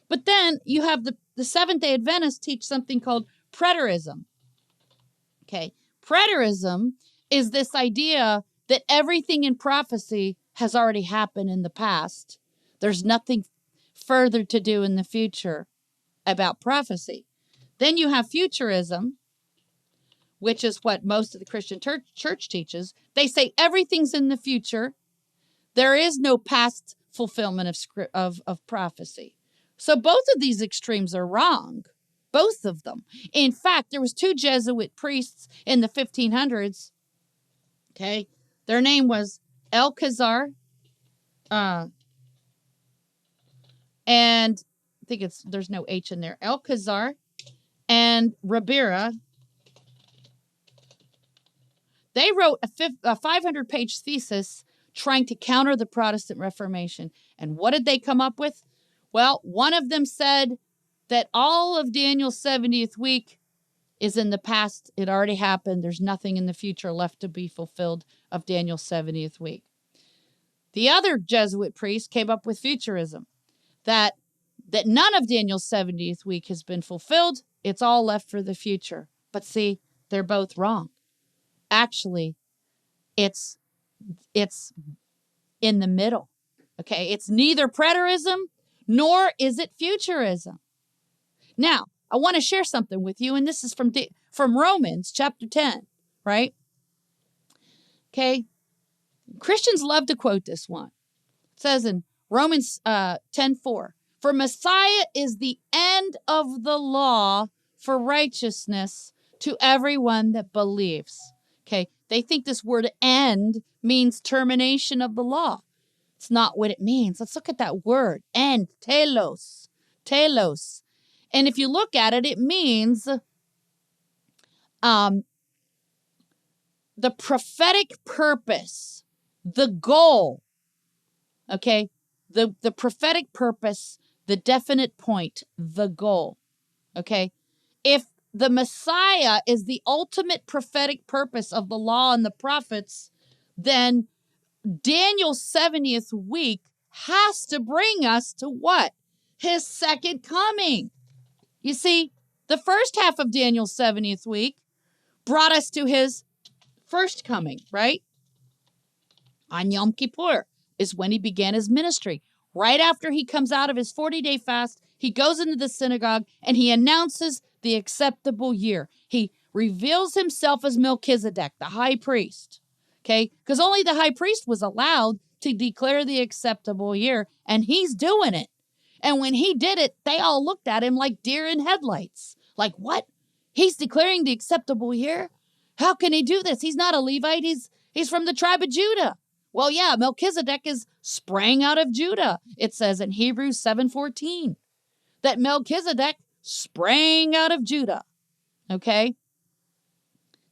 But then you have the Seventh-day Adventists teach something called preterism. Okay? Preterism is this idea that everything in prophecy has already happened in the past. There's nothing further to do in the future about prophecy. Then you have futurism, which is what most of the Christian church teaches. They say everything's in the future. There is no past fulfillment of prophecy. So both of these extremes are wrong. Both of them. In fact, there was 2 Jesuit priests in the 1500s. Okay, their name was Alcazar, and I think there's no H in there. Alcazar and Ribera. They wrote a 500-page thesis trying to counter the Protestant Reformation. And what did they come up with? Well, one of them said that all of Daniel's 70th week is in the past. It already happened. There's nothing in the future left to be fulfilled of Daniel's 70th week. The other Jesuit priest came up with futurism, that none of Daniel's 70th week has been fulfilled. It's all left for the future. But see, they're both wrong. Actually, it's in the middle. Okay, it's neither preterism nor is it futurism. Now, I want to share something with you, and this is from Romans chapter 10, right? Okay, Christians love to quote this one. It says in Romans 10:4, for Messiah is the end of the law for righteousness to everyone that believes. Okay, they think this word end means termination of the law. It's not what it means. Let's look at that word, end, telos. And if you look at it, it means the prophetic purpose, the goal, okay? The prophetic purpose, the definite point, the goal, okay? If the Messiah is the ultimate prophetic purpose of the law and the prophets, then Daniel's 70th week has to bring us to what? His second coming. You see, the first half of Daniel's 70th week brought us to his first coming, right? On Yom Kippur is when he began his ministry. Right after he comes out of his 40-day fast, he goes into the synagogue and he announces the acceptable year. He reveals himself as Melchizedek, the high priest. Okay? Because only the high priest was allowed to declare the acceptable year, and he's doing it. And when he did it, they all looked at him like deer in headlights. Like, what? He's declaring the acceptable year? How can he do this? He's not a Levite. He's from the tribe of Judah. Well, yeah, Melchizedek is sprang out of Judah. It says in Hebrews 7:14 that Melchizedek sprang out of Judah. Okay?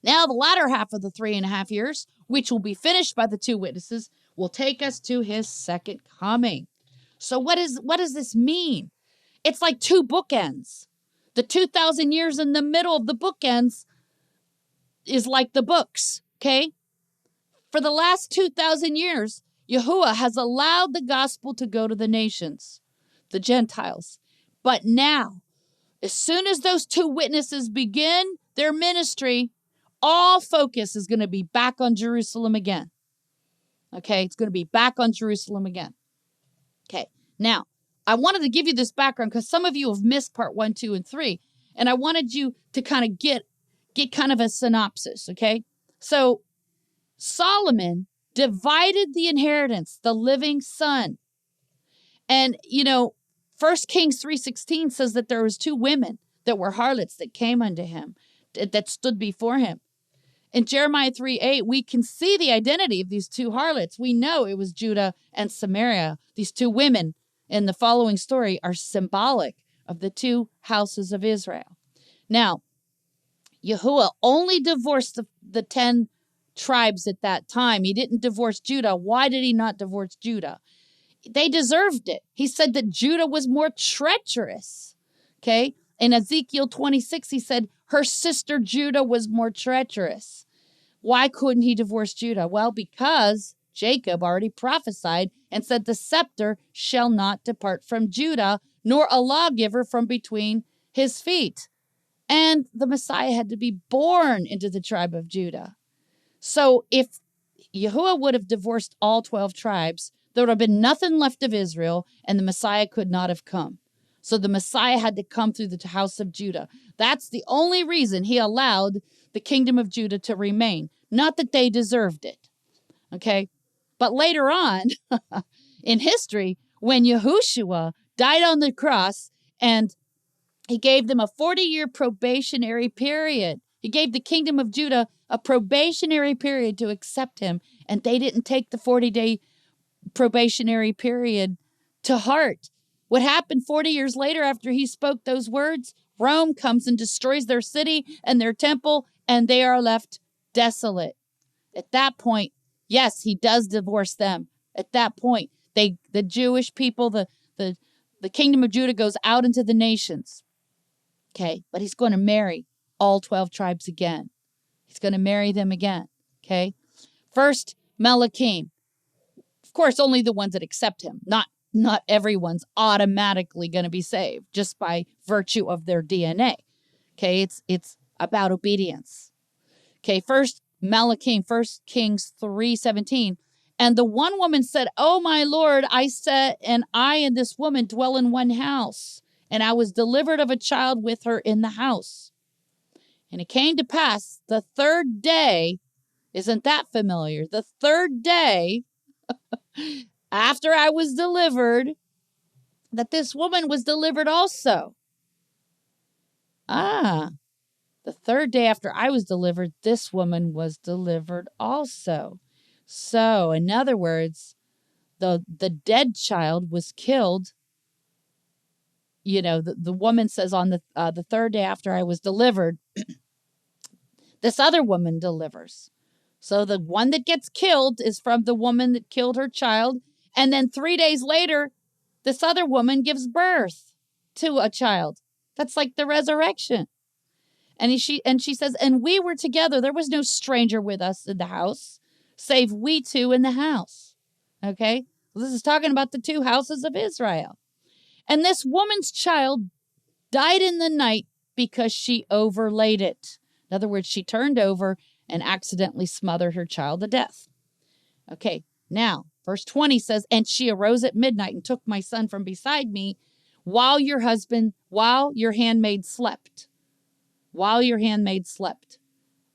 Now, the latter half of the 3.5 years, which will be finished by the 2 witnesses, will take us to his second coming. So what does this mean? It's like 2 bookends. The 2,000 years in the middle of the bookends is like the books, okay? For the last 2,000 years, Yahuwah has allowed the gospel to go to the nations, the Gentiles. But now, as soon as those 2 witnesses begin their ministry, all focus is going to be back on Jerusalem again. Okay, it's going to be back on Jerusalem again. Okay, now, I wanted to give you this background because some of you have missed part 1, 2, and 3. And I wanted you to kind of get kind of a synopsis, okay? So, Solomon divided the inheritance, the living son. And, 1 Kings 3:16 says that there was 2 women that were harlots that came unto him, that stood before him. In Jeremiah 3:8, we can see the identity of these 2 harlots. We know it was Judah and Samaria. These 2 women in the following story are symbolic of the 2 houses of Israel. Now, Yahuwah only divorced the 10 tribes at that time. He didn't divorce Judah. Why did he not divorce Judah? They deserved it. He said that Judah was more treacherous. Okay? In Ezekiel 26, he said her sister Judah was more treacherous. Why couldn't he divorce Judah? Well, because Jacob already prophesied and said the scepter shall not depart from Judah, nor a lawgiver from between his feet. And the Messiah had to be born into the tribe of Judah. So if Yahuwah would have divorced all 12 tribes, there would have been nothing left of Israel, and the Messiah could not have come. So the Messiah had to come through the house of Judah. That's the only reason he allowed the kingdom of Judah to remain. Not that they deserved it. Okay? But later on, in history, when Yahushua died on the cross and he gave them a 40-year probationary period. He gave the kingdom of Judah a probationary period to accept him, and they didn't take the 40-day probationary period to heart. What happened 40 years later after he spoke those words? Rome comes and destroys their city and their temple, and they are left desolate. At that point, yes, he does divorce them. At that point, the Jewish people, the kingdom of Judah goes out into the nations. Okay, but he's going to marry all 12 tribes again. He's going to marry them again. Okay, first, Melachim. Of course, only the ones that accept him. Not everyone's automatically going to be saved just by virtue of their DNA. Okay, it's about obedience. Okay, first Melachim, 1 Kings 3:17. And the one woman said, "Oh, my Lord, I and this woman dwell in one house, and I was delivered of a child with her in the house. And it came to pass the 3rd day," isn't that familiar? The 3rd day after I was delivered, that this woman was delivered also. The 3rd day after I was delivered, this woman was delivered also. So, in other words, the dead child was killed. The woman says on the 3rd day after I was delivered, this other woman delivers. So the one that gets killed is from the woman that killed her child. And then 3 days later, this other woman gives birth to a child. That's like the resurrection. And she says, and we were together. There was no stranger with us in the house, save we 2 in the house. Okay? So this is talking about the 2 houses of Israel. And this woman's child died in the night because she overlaid it. In other words, she turned over and accidentally smothered her child to death. Okay, Now, verse 20 says, and she arose at midnight and took my son from beside me while your handmaid slept,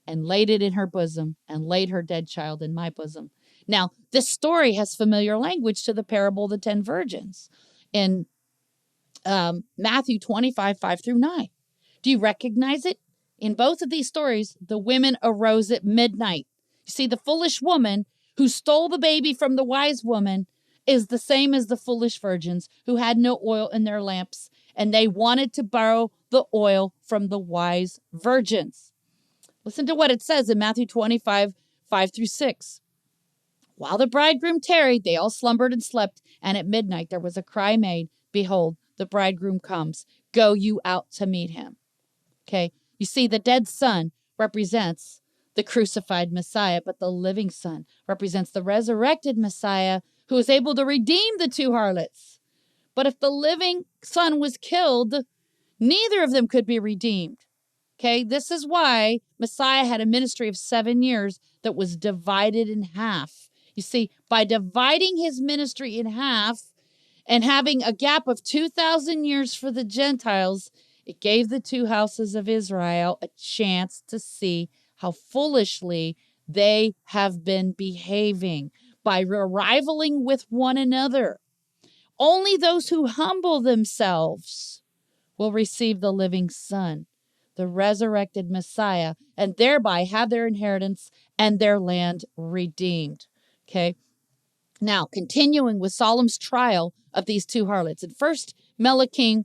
and laid it in her bosom, and laid her dead child in my bosom. Now, this story has familiar language to the parable of the 10 virgins in Matthew 25, 5 through 9. Do you recognize it? In both of these stories, the women arose at midnight. You see, the foolish woman who stole the baby from the wise woman is the same as the foolish virgins who had no oil in their lamps, and they wanted to borrow the oil from the wise virgins. Listen to what it says in Matthew 25, 5 through 6. While the bridegroom tarried, they all slumbered and slept, and at midnight there was a cry made, behold, the bridegroom comes. Go you out to meet him. Okay, you see, the dead son represents the crucified Messiah, but the living son represents the resurrected Messiah who is able to redeem the two harlots. But if the living son was killed, neither of them could be redeemed. Okay, this is why Messiah had a ministry of 7 years that was divided in half. You see, by dividing his ministry in half and having a gap of 2,000 years for the Gentiles, it gave the two houses of Israel a chance to see how foolishly they have been behaving by rivaling with one another. Only those who humble themselves will receive the living Son, the resurrected Messiah, and thereby have their inheritance and their land redeemed. Okay. Now, continuing with Solomon's trial of these two harlots. In 1 Melachim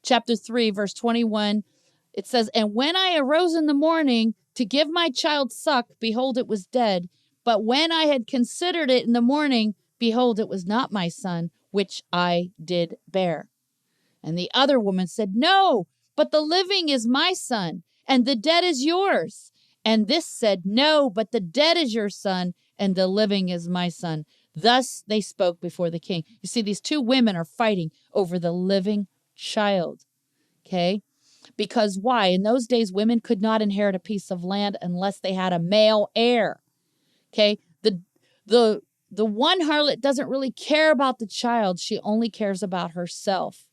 chapter 3, verse 21, it says, and when I arose in the morning to give my child suck, behold, it was dead. But when I had considered it in the morning, behold, it was not my son, which I did bear. And the other woman said, no, but the living is my son, and the dead is yours. And this said, no, but the dead is your son, and the living is my son. Thus they spoke before the king. You see, these two women are fighting over the living child. Okay? Because why? In those days, women could not inherit a piece of land unless they had a male heir. Okay? The one harlot doesn't really care about the child. She only cares about herself.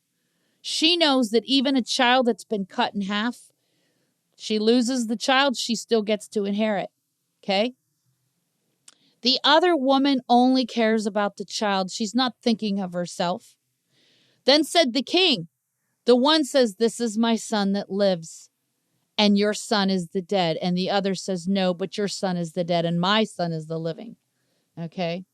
She knows that even a child that's been cut in half, she loses the child, she still gets to inherit. Okay? The other woman only cares about the child. She's not thinking of herself. Then said the king, the one says, this is my son that lives, and your son is the dead. And the other says, no, but your son is the dead, and my son is the living. Okay?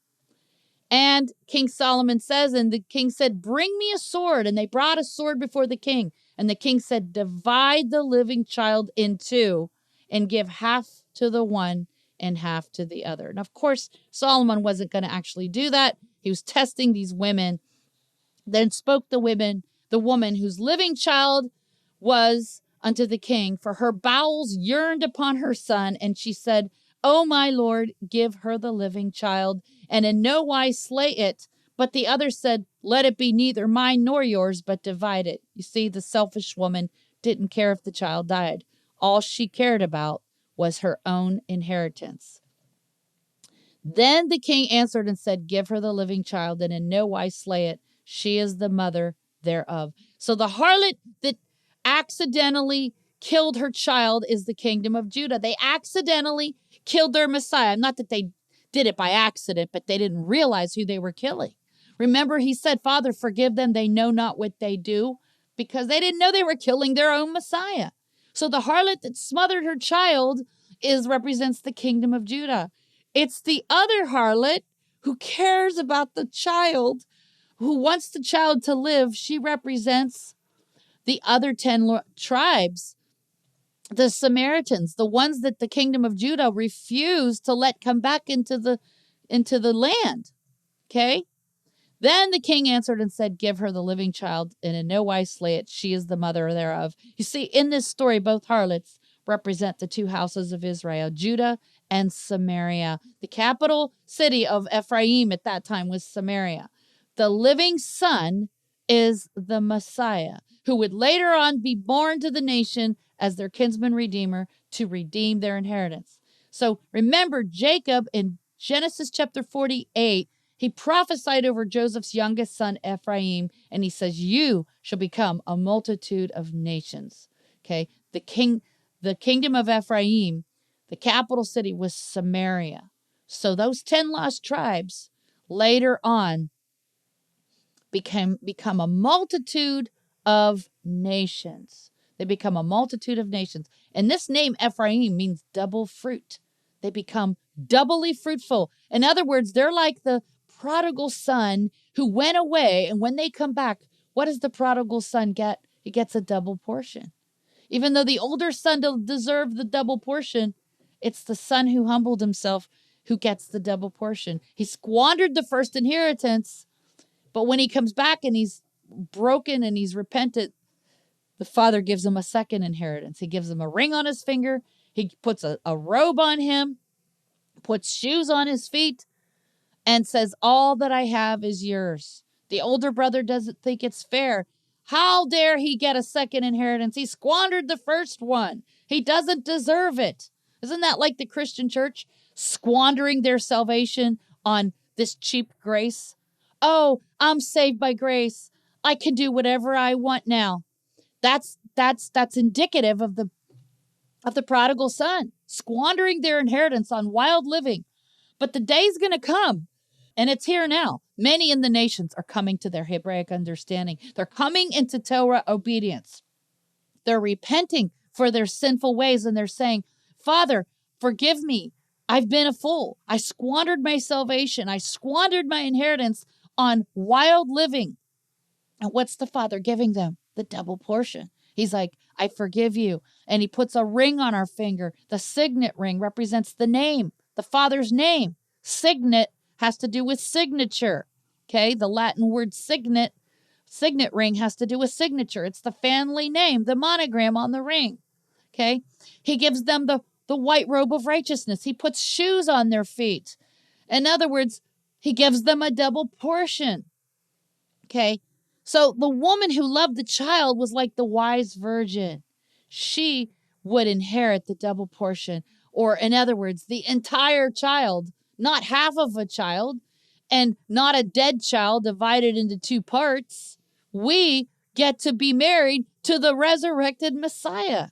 And King Solomon says, and the king said, bring me a sword. And they brought a sword before the king. And the king said, divide the living child in two and give half to the one and half to the other. And of course, Solomon wasn't going to actually do that. He was testing these women. Then spoke the woman whose living child was unto the king, for her bowels yearned upon her son. And she said, O my lord, give her the living child, and in no wise slay it. But the other said, let it be neither mine nor yours, but divide it. You see, the selfish woman didn't care if the child died. All she cared about was her own inheritance. Then the king answered and said, give her the living child, and in no wise slay it. She is the mother thereof. So the harlot that accidentally killed her child is the kingdom of Judah. They accidentally killed their Messiah. Not that they did it by accident, but they didn't realize who they were killing. Remember, he said, Father, forgive them. They know not what they do, because they didn't know they were killing their own Messiah. So the harlot that smothered her child represents the kingdom of Judah. It's the other harlot who cares about the child, who wants the child to live. She represents the other 10 tribes, the Samaritans, the ones that the kingdom of Judah refused to let come back into the land. Okay? Then the king answered and said, give her the living child, and in no wise slay it. She is the mother thereof. You see, in this story, both harlots represent the two houses of Israel, Judah and Samaria. The capital city of Ephraim at that time was Samaria. The living son is the Messiah, who would later on be born to the nation as their kinsman redeemer to redeem their inheritance. So remember, Jacob in Genesis chapter 48, he prophesied over Joseph's youngest son, Ephraim, and he says, you shall become a multitude of nations. Okay, the kingdom of Ephraim, the capital city was Samaria. So those 10 lost tribes later on become a multitude of nations. They become a multitude of nations. And this name Ephraim means double fruit. They become doubly fruitful. In other words, they're like the prodigal son who went away. And when they come back, what does the prodigal son get? He gets a double portion. Even though the older son deserved the double portion, it's the son who humbled himself who gets the double portion. He squandered the first inheritance, but when he comes back and he's broken and he's repentant, the father gives him a second inheritance. He gives him a ring on his finger. He puts a robe on him, puts shoes on his feet, and says, all that I have is yours. The older brother doesn't think it's fair. How dare he get a second inheritance? He squandered the first one. He doesn't deserve it. Isn't that like the Christian church squandering their salvation on this cheap grace? Oh, I'm saved by grace. I can do whatever I want now. That's indicative of the prodigal son, squandering their inheritance on wild living. But the day's going to come, and it's here now. Many in the nations are coming to their Hebraic understanding. They're coming into Torah obedience. They're repenting for their sinful ways, and they're saying, Father, forgive me. I've been a fool. I squandered my salvation. I squandered my inheritance on wild living. And what's the Father giving them? The double portion. He's like, I forgive you. And he puts a ring on our finger. The signet ring represents the name, the Father's name. Signet has to do with signature. Okay, the Latin word signet ring has to do with signature. It's the family name, the monogram on the ring. Okay, he gives them the white robe of righteousness. He puts shoes on their feet. In other words, he gives them a double portion. Okay, so the woman who loved the child was like the wise virgin. She would inherit the double portion, or in other words, the entire child, not half of a child, and not a dead child divided into two parts. We get to be married to the resurrected Messiah.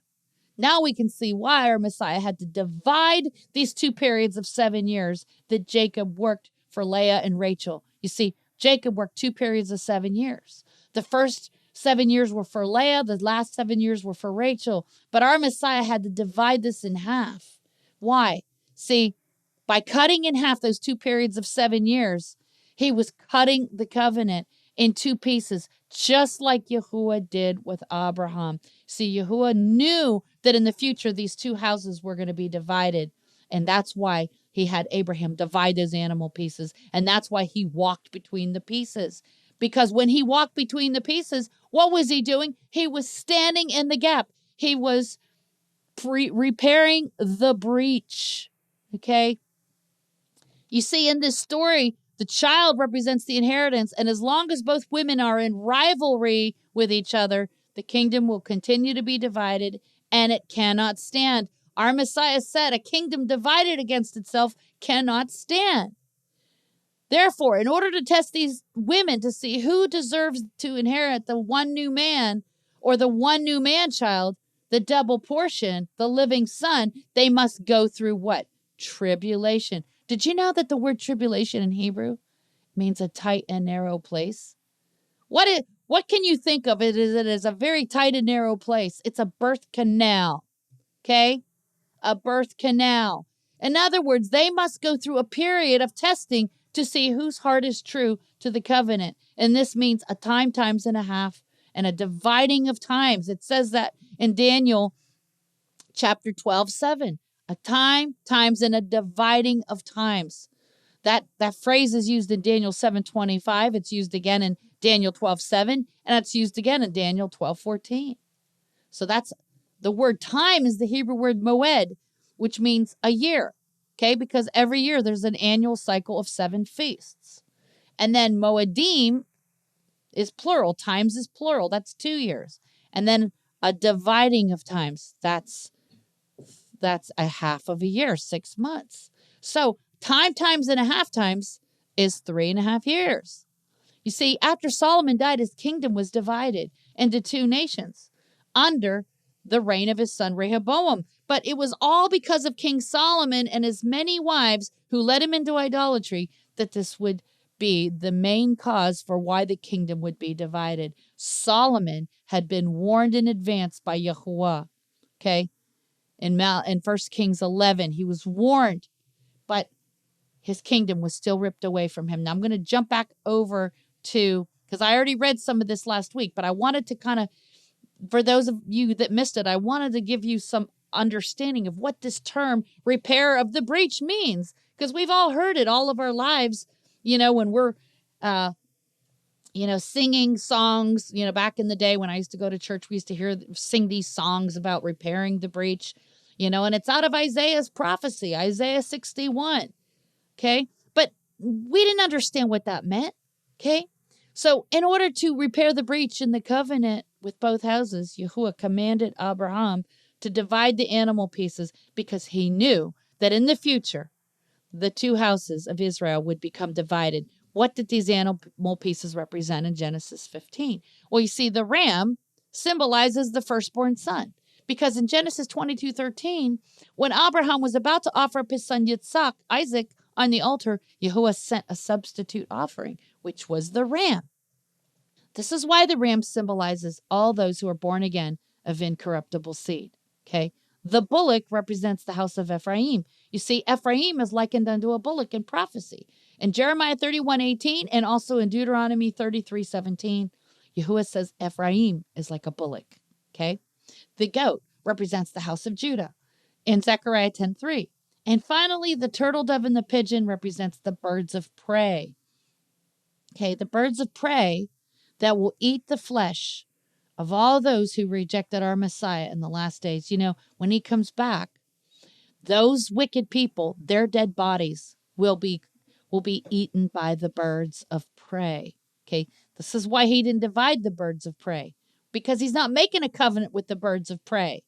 Now we can see why our Messiah had to divide these 2 periods of 7 years that Jacob worked for Leah and Rachel. You see, Jacob worked 2 periods of 7 years. The first 7 years were for Leah. The last 7 years were for Rachel. But our Messiah had to divide this in half. Why? See, by cutting in half those 2 periods of 7 years, he was cutting the covenant in 2 pieces, just like Yahuwah did with Abraham. See, Yahuwah knew that in the future these 2 houses were going to be divided. And that's why he had Abraham divide those animal pieces. And that's why he walked between the pieces. Because when he walked between the pieces, what was he doing? He was standing in the gap. He was repairing the breach. Okay? You see, in this story, the child represents the inheritance. And as long as both women are in rivalry with each other, the kingdom will continue to be divided, and it cannot stand. Our Messiah said a kingdom divided against itself cannot stand. Therefore, in order to test these women to see who deserves to inherit the one new man or the one new man child, the double portion, the living son, they must go through what? Tribulation. Did you know that the word tribulation in Hebrew means a tight and narrow place? What can you think of it as a very tight and narrow place? It's a birth canal. Okay? A birth canal. In other words, they must go through a period of testing to see whose heart is true to the covenant. And this means a times and a half and a dividing of times. It says that in Daniel chapter 12:7. A times, and a dividing of times. That phrase is used in Daniel 7:25. It's used again in Daniel 12:7, and it's used again in Daniel 12:14. So that's the word time is the Hebrew word moed, which means a year. Okay, because every year there's an annual cycle of 7 feasts. And then moedim is plural. Times is plural. That's 2 years. And then a dividing of times. That's a half of a year, 6 months. So times and a half times is 3.5 years. You see, after Solomon died, his kingdom was divided into 2 nations under the reign of his son Rehoboam. But it was all because of King Solomon and his many wives who led him into idolatry that this would be the main cause for why the kingdom would be divided. Solomon had been warned in advance by Yahuwah. Okay? In 1 Kings 11, he was warned, but his kingdom was still ripped away from him. Now I'm going to jump back over to, because I already read some of this last week, but I wanted to kind of, for those of you that missed it, I wanted to give you some understanding of what this term repair of the breach means, because we've all heard it all of our lives, when we're singing songs. Back in the day when I used to go to church, we used to sing these songs about repairing the breach, and it's out of Isaiah's prophecy, Isaiah 61. Okay. But we didn't understand what that meant. Okay. So in order to repair the breach in the covenant with both houses, Yahuwah commanded Abraham to divide the animal pieces because he knew that in the future, the 2 houses of Israel would become divided. What did these animal pieces represent in Genesis 15? Well, you see, the ram symbolizes the firstborn son, because in Genesis 22:13, when Abraham was about to offer up his son Yitzhak, Isaac, on the altar, Yahuwah sent a substitute offering, which was the ram. This is why the ram symbolizes all those who are born again of incorruptible seed. Okay. The bullock represents the house of Ephraim. You see, Ephraim is likened unto a bullock in prophecy. In Jeremiah 31:18 and also in Deuteronomy 33:17, Yahuwah says Ephraim is like a bullock. Okay. The goat represents the house of Judah in Zechariah 10:3. And finally, the turtle dove and the pigeon represents the birds of prey. Okay, the birds of prey that will eat the flesh of all those who rejected our Messiah in the last days. When he comes back, those wicked people, their dead bodies will be eaten by the birds of prey. Okay, this is why he didn't divide the birds of prey, because he's not making a covenant with the birds of prey.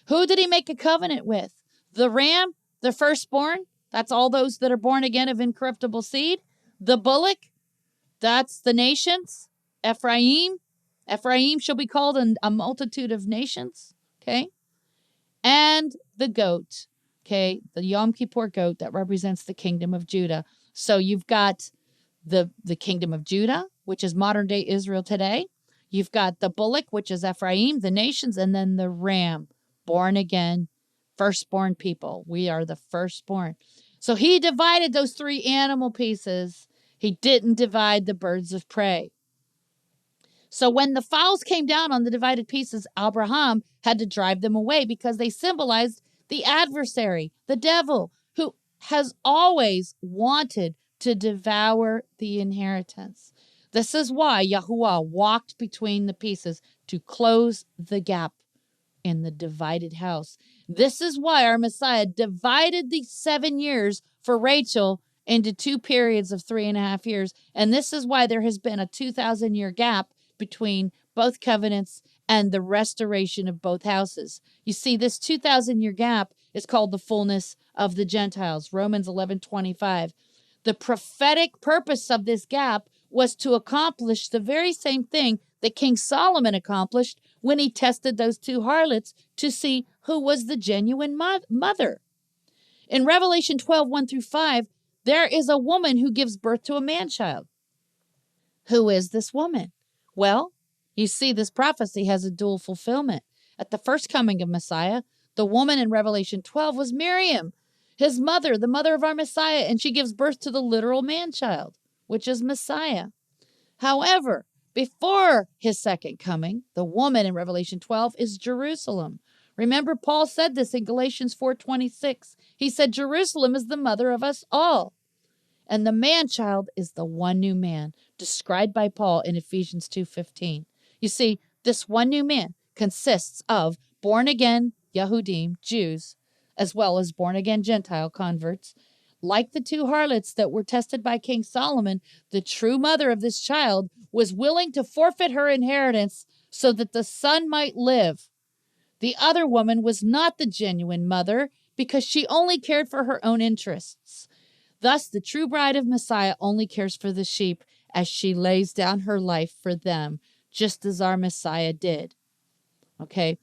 Who did he make a covenant with? The ram, the firstborn, that's all those that are born again of incorruptible seed. The bullock, that's the nations. Ephraim shall be called a multitude of nations. Okay. And the goat, okay, the Yom Kippur goat that represents the kingdom of Judah. So you've got the kingdom of Judah, which is modern day Israel today. You've got the bullock, which is Ephraim, the nations, and then the ram, born again, firstborn people. We are the firstborn. So he divided those 3 animal pieces. He didn't divide the birds of prey. So when the fowls came down on the divided pieces, Abraham had to drive them away because they symbolized the adversary, the devil, who has always wanted to devour the inheritance. This is why Yahuwah walked between the pieces to close the gap in the divided house. This is why our Messiah divided the 7 years for Rachel into 2 periods of 3.5 years. And this is why there has been a 2,000-year gap between both covenants and the restoration of both houses. You see, this 2,000-year gap is called the fullness of the Gentiles, Romans 11:25. The prophetic purpose of this gap was to accomplish the very same thing that King Solomon accomplished when he tested those 2 harlots to see who was the genuine mother. In Revelation 12:1-5, there is a woman who gives birth to a man-child. Who is this woman? Well, you see, this prophecy has a dual fulfillment. At the first coming of Messiah, the woman in Revelation 12 was Miriam, his mother, the mother of our Messiah, and she gives birth to the literal man-child, which is Messiah. However, before his second coming, the woman in Revelation 12 is Jerusalem. Remember, Paul said this in Galatians 4:26. He said, Jerusalem is the mother of us all. And the man-child is the one new man, described by Paul in Ephesians 2:15. You see, this one new man consists of born-again Yahudim, Jews, as well as born-again Gentile converts. Like the 2 harlots that were tested by King Solomon, the true mother of this child was willing to forfeit her inheritance so that the son might live. The other woman was not the genuine mother because she only cared for her own interests. Thus, the true bride of Messiah only cares for the sheep as she lays down her life for them, just as our Messiah did. Okay?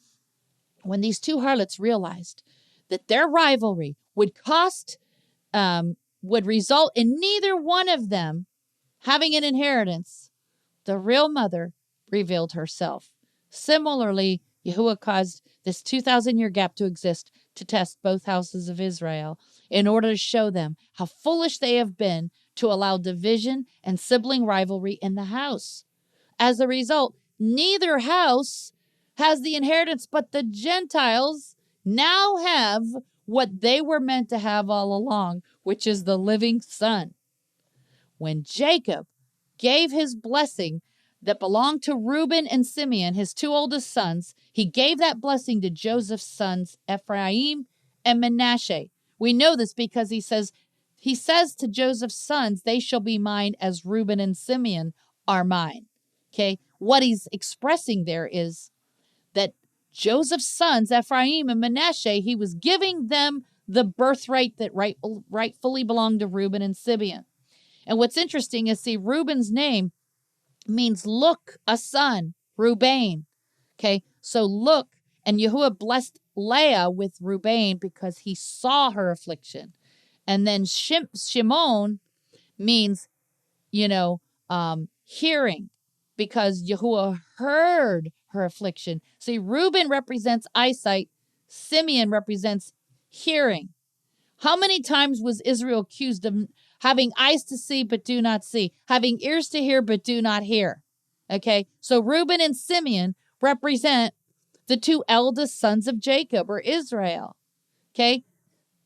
When these two harlots realized that their rivalry would result in neither one of them having an inheritance, the real mother revealed herself. Similarly, Yahuwah caused this 2,000-year gap to exist to test both houses of Israel in order to show them how foolish they have been to allow division and sibling rivalry in the house. As a result, neither house has the inheritance, but the Gentiles now have what they were meant to have all along, which is the living son. When Jacob gave his blessing that belonged to Reuben and Simeon, his two oldest sons, he gave that blessing to Joseph's sons, Ephraim and Manasseh. We know this because he says to Joseph's sons, they shall be mine as Reuben and Simeon are mine. Okay, what he's expressing there is that Joseph's sons, Ephraim and Manasseh, he was giving them the birthright that rightfully belonged to Reuben and Simeon. And what's interesting is, see, Reuben's name means look, a son, Reuben. Okay, so look, and Yahuwah blessed Leah with Reuben because he saw her affliction. And then Shimon means, hearing, because Yahuwah heard her affliction. See, Reuben represents eyesight, Simeon represents hearing. How many times was Israel accused of having eyes to see but do not see, having ears to hear but do not hear? Okay, so Reuben and Simeon represent the two eldest sons of Jacob, or Israel. Okay,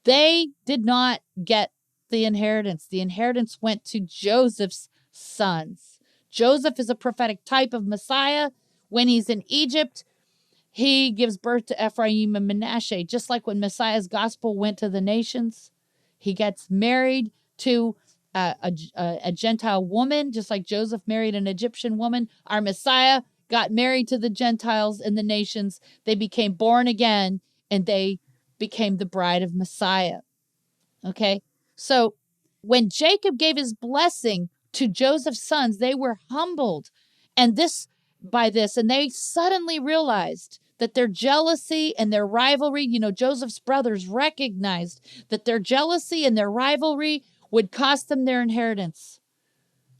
they did not get the inheritance. The inheritance went to Joseph's sons. Joseph is a prophetic type of Messiah. When he's in Egypt, he gives birth to Ephraim and Manasseh. Just like when Messiah's gospel went to the nations, he gets married to a Gentile woman, just like Joseph married an Egyptian woman. Our Messiah got married to the Gentiles and the nations. They became born again, and they became the bride of Messiah. Okay, so when Jacob gave his blessing to Joseph's sons, they were humbled, and they suddenly realized that their jealousy and their rivalry, Joseph's brothers recognized that their jealousy and their rivalry would cost them their inheritance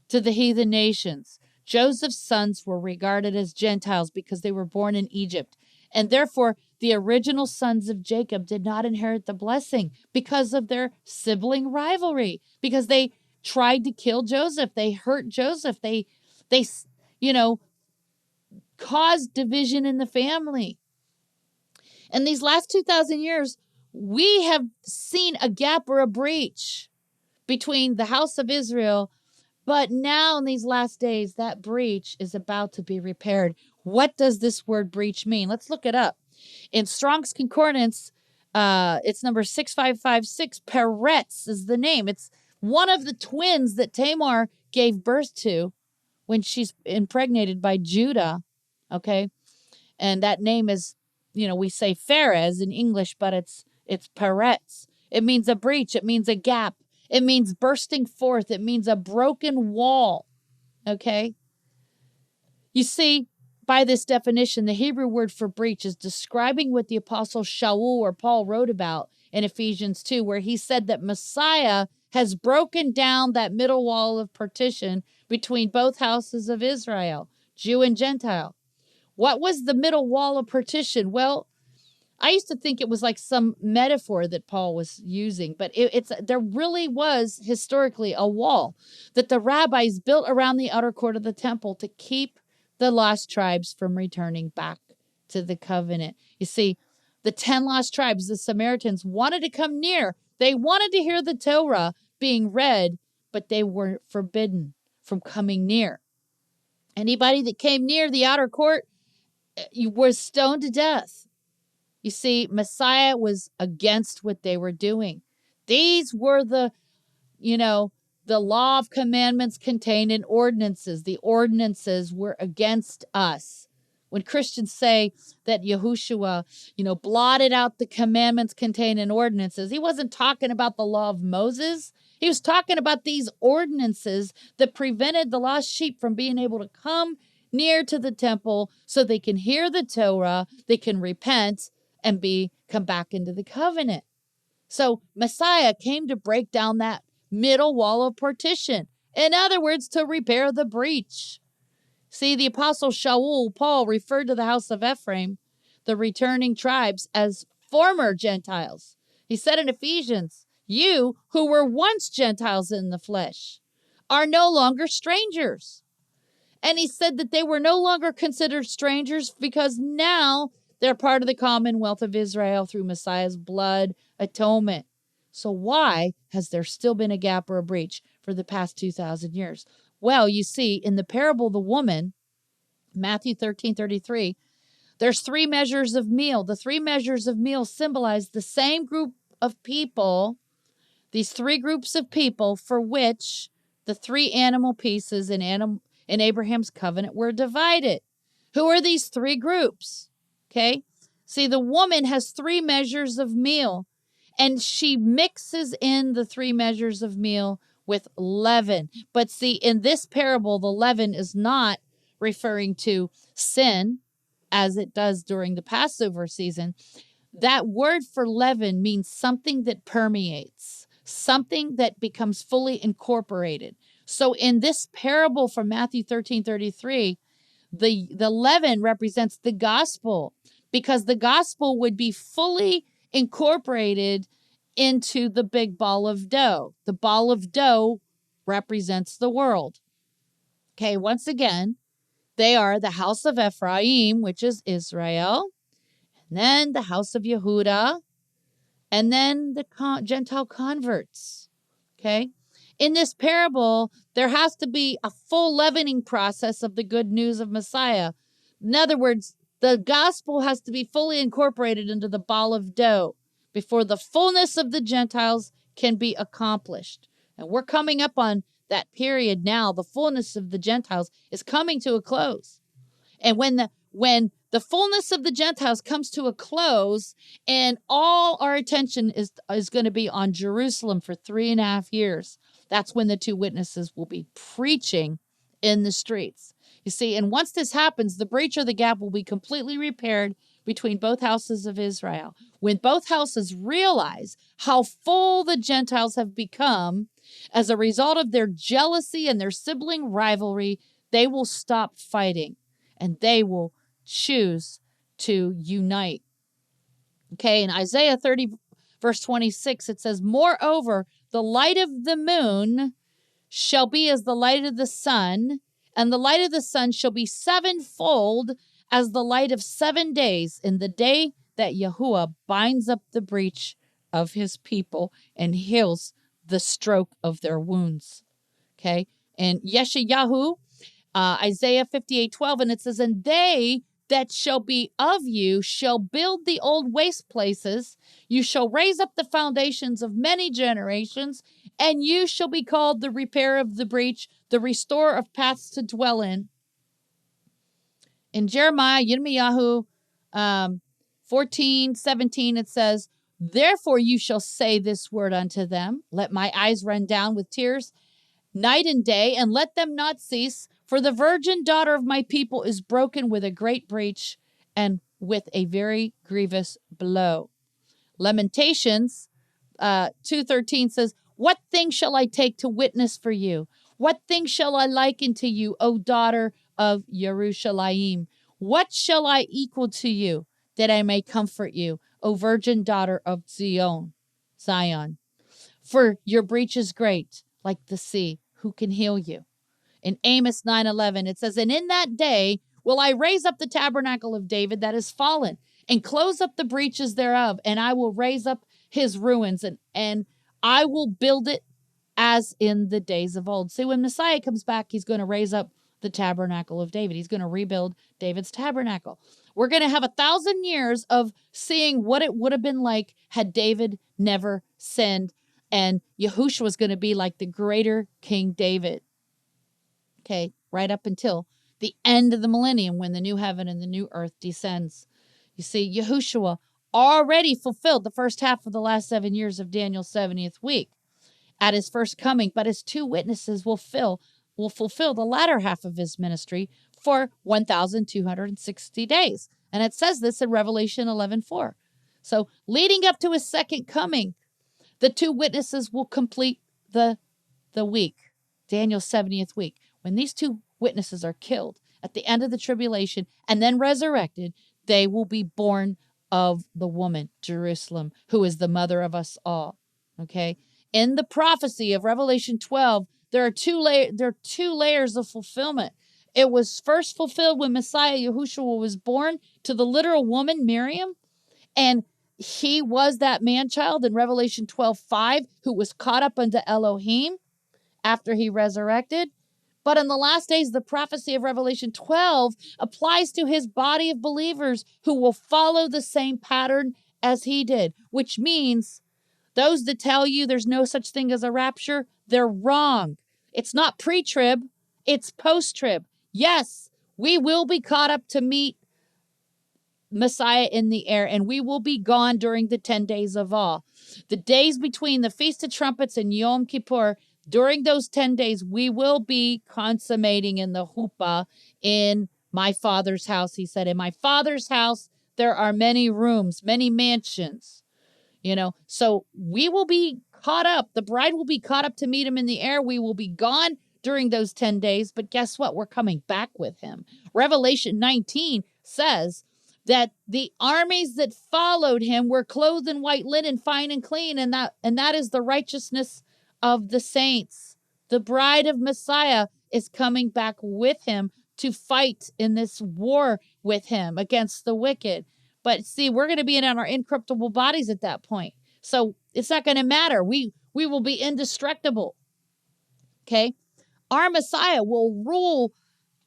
to the heathen nations. Joseph's sons were regarded as Gentiles because they were born in Egypt, and therefore the original sons of Jacob did not inherit the blessing because of their sibling rivalry, because they tried to kill Joseph. They hurt Joseph. They caused division in the family. In these last 2,000 years, we have seen a gap or a breach between the house of Israel, but now in these last days, that breach is about to be repaired. What does this word breach mean? Let's look it up. In Strong's Concordance, it's number 6556. Peretz is the name. It's one of the twins that Tamar gave birth to when she's impregnated by Judah. Okay, and that name is, we say Pharez in English, but it's Peretz. It means a breach. It means a gap. It means bursting forth. It means a broken wall. Okay? You see, by this definition, the Hebrew word for breach is describing what the apostle Shaul or Paul wrote about in Ephesians 2, where he said that Messiah has broken down that middle wall of partition between both houses of Israel, Jew and Gentile. What was the middle wall of partition? Well, I used to think it was like some metaphor that Paul was using, but there really was historically a wall that the rabbis built around the outer court of the temple to keep the lost tribes from returning back to the covenant. You see, the 10 lost tribes, the Samaritans, wanted to come near. They wanted to hear the Torah being read, but they were forbidden from coming near. Anybody that came near the outer court was stoned to death. You see, Messiah was against what they were doing. These were the law of commandments contained in ordinances. The ordinances were against us. When Christians say that Yahushua, blotted out the commandments contained in ordinances, he wasn't talking about the law of Moses. He was talking about these ordinances that prevented the lost sheep from being able to come near to the temple so they can hear the Torah, they can repent, and come back into the covenant. So Messiah came to break down that middle wall of partition. In other words, to repair the breach. See, the apostle Shaul, Paul, referred to the house of Ephraim, the returning tribes, as former Gentiles. He said in Ephesians, you who were once Gentiles in the flesh are no longer strangers. And he said that they were no longer considered strangers because now they're part of the commonwealth of Israel through Messiah's blood atonement. So why has there still been a gap or a breach for the past 2,000 years? Well, you see, in the parable of the woman, Matthew 13:33, there's 3 measures of meal. The 3 measures of meal symbolize the same group of people, these 3 groups of people for which the 3 animal pieces in Abraham's covenant were divided. Who are these 3 groups? Okay? See, the woman has 3 measures of meal, and she mixes in the 3 measures of meal with leaven. But see, in this parable, the leaven is not referring to sin as it does during the Passover season. That word for leaven means something that permeates, something that becomes fully incorporated. So in this parable from Matthew 13:33, the leaven represents the gospel, because the gospel would be fully incorporated into the big ball of dough. The ball of dough represents the world. Okay, once again, they are the house of Ephraim, which is Israel, and then the house of Yehuda, and then the Gentile converts. Okay? In this parable, there has to be a full leavening process of the good news of Messiah. In other words, the gospel has to be fully incorporated into the ball of dough before the fullness of the Gentiles can be accomplished. And we're coming up on that period now. The fullness of the Gentiles is coming to a close. And when the fullness of the Gentiles comes to a close, and all our attention is going to be on Jerusalem for 3.5 years, that's when the 2 witnesses will be preaching in the streets. You see, and once this happens, the breach or the gap will be completely repaired between both houses of Israel. When both houses realize how full the Gentiles have become as a result of their jealousy and their sibling rivalry, they will stop fighting and they will choose to unite. Okay, in Isaiah 30, verse 26, it says, moreover, the light of the moon shall be as the light of the sun, and the light of the sun shall be 7-fold as the light of 7 days in the day that Yahuwah binds up the breach of his people and heals the stroke of their wounds. Okay, and Yeshayahu, Isaiah 58:12, and it says, and they that shall be of you shall build the old waste places. You shall raise up the foundations of many generations, and you shall be called the repairer of the breach, the restorer of paths to dwell in. In Jeremiah, Yirmiyahu 14:17, it says, therefore you shall say this word unto them, let my eyes run down with tears night and day, and let them not cease. For the virgin daughter of my people is broken with a great breach and with a very grievous blow. Lamentations 2:13 says, what thing shall I take to witness for you? What thing shall I liken to you, O daughter of Yerushalayim? What shall I equal to you, that I may comfort you, O virgin daughter of Zion? For your breach is great, like the sea. Who can heal you? In Amos 9:11, it says, and in that day will I raise up the tabernacle of David that is fallen, and close up the breaches thereof, and I will raise up his ruins, and I will build it as in the days of old. See, when Messiah comes back, he's going to raise up the tabernacle of David. He's going to rebuild David's tabernacle. We're going to have 1,000 years of seeing what it would have been like had David never sinned. And Yahushua was going to be like the greater King David. Okay, right up until the end of the millennium when the new heaven and the new earth descends. You see, Yahushua already fulfilled the first half of the last 7 years of Daniel's 70th week at his first coming, but his two witnesses will fulfill the latter half of his ministry for 1,260 days. And it says this in Revelation 11:4. So leading up to his second coming, the two witnesses will complete the week, Daniel's 70th week. When these two witnesses are killed at the end of the tribulation and then resurrected, they will be born of the woman, Jerusalem, who is the mother of us all. Okay? In the prophecy of Revelation 12, there are two layers of fulfillment. It was first fulfilled when Messiah Yahushua was born to the literal woman, Miriam, and he was that man-child in Revelation 12:5 who was caught up unto Elohim after he resurrected. But in the last days, the prophecy of Revelation 12 applies to his body of believers who will follow the same pattern as he did, which means those that tell you there's no such thing as a rapture, they're wrong. It's not pre-trib, it's post-trib. Yes, we will be caught up to meet Messiah in the air, and we will be gone during the 10 days of awe. The days between the Feast of Trumpets and Yom Kippur, during those 10 days, we will be consummating in the huppah in my Father's house. He said, in my Father's house, there are many rooms, many mansions. So we will be caught up. The bride will be caught up to meet him in the air. We will be gone during those 10 days. But guess what? We're coming back with him. Revelation 19 says that the armies that followed him were clothed in white linen, fine and clean. And that is the righteousness of the saints. The bride of Messiah is coming back with him to fight in this war with him against the wicked. But see, we're going to be in our incorruptible bodies at that point. So it's not going to matter. We will be indestructible. Okay? Our Messiah will rule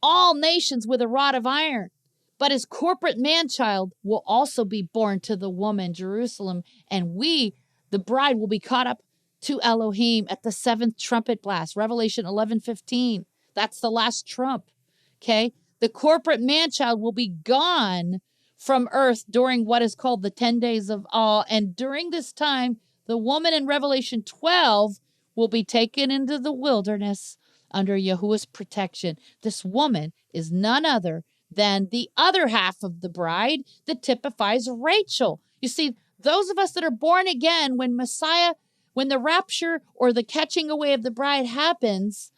all nations with a rod of iron. But his corporate man-child will also be born to the woman, Jerusalem. And we, the bride, will be caught up to Elohim at the seventh trumpet blast. Revelation 11:15. That's the last trump. Okay? The corporate man-child will be gone from earth during what is called the 10 days of awe. And during this time, the woman in Revelation 12 will be taken into the wilderness under Yahuwah's protection. This woman is none other than the other half of the bride that typifies Rachel. You see, those of us that are born again, when the rapture or the catching away of the bride happens,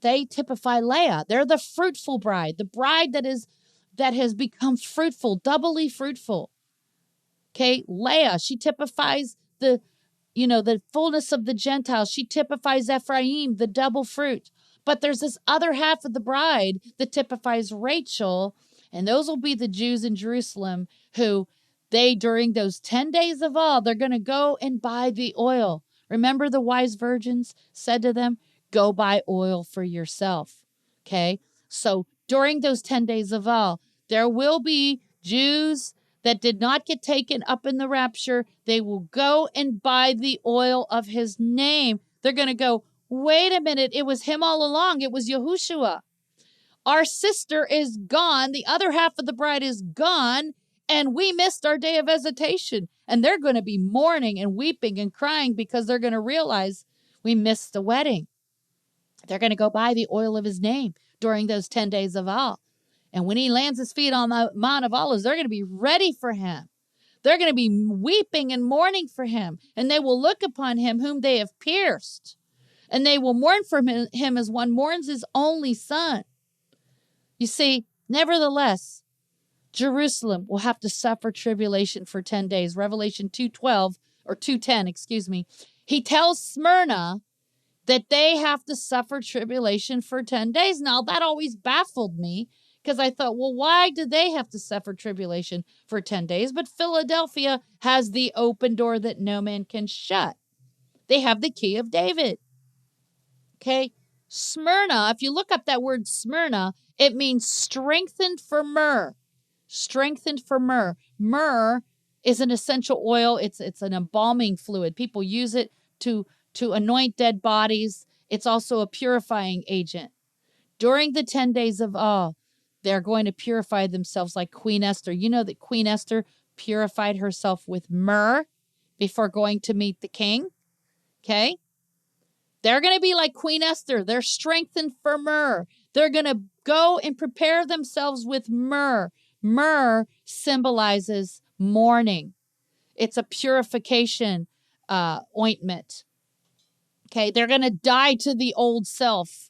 they typify Leah. They're the fruitful bride, the bride that has become fruitful, doubly fruitful. Okay, Leah, she typifies the fullness of the Gentiles. She typifies Ephraim, the double fruit. But there's this other half of the bride that typifies Rachel, and those will be the Jews in Jerusalem who during those 10 days of awe, they're going to go and buy the oil. Remember the wise virgins said to them, go buy oil for yourself. Okay, so during those 10 days of awe, there will be Jews that did not get taken up in the rapture. They will go and buy the oil of his name. They're going to go, wait a minute, it was him all along. It was Yahushua. Our sister is gone. The other half of the bride is gone, and we missed our day of visitation. And they're going to be mourning and weeping and crying because they're going to realize we missed the wedding. They're going to go buy the oil of his name during those 10 days of awe. And when he lands his feet on the Mount of Olives, they're going to be ready for him. They're going to be weeping and mourning for him. And they will look upon him whom they have pierced. And they will mourn for him as one mourns his only son. You see, nevertheless, Jerusalem will have to suffer tribulation for 10 days. Revelation 2:12 or 2:10, excuse me. He tells Smyrna that they have to suffer tribulation for 10 days. Now, that always baffled me because I thought, well, why do they have to suffer tribulation for 10 days? But Philadelphia has the open door that no man can shut. They have the key of David. Okay, Smyrna, if you look up that word Smyrna, it means strengthened for myrrh. Strengthened for myrrh. Myrrh is an essential oil. It's an embalming fluid. People use it to anoint dead bodies. It's also a purifying agent. During the 10 days of awe, they're going to purify themselves like Queen Esther. You know that Queen Esther purified herself with myrrh before going to meet the king. Okay? They're going to be like Queen Esther. They're strengthened for myrrh. They're going to go and prepare themselves with myrrh. Myrrh symbolizes mourning. It's a purification ointment. Okay, they're going to die to the old self.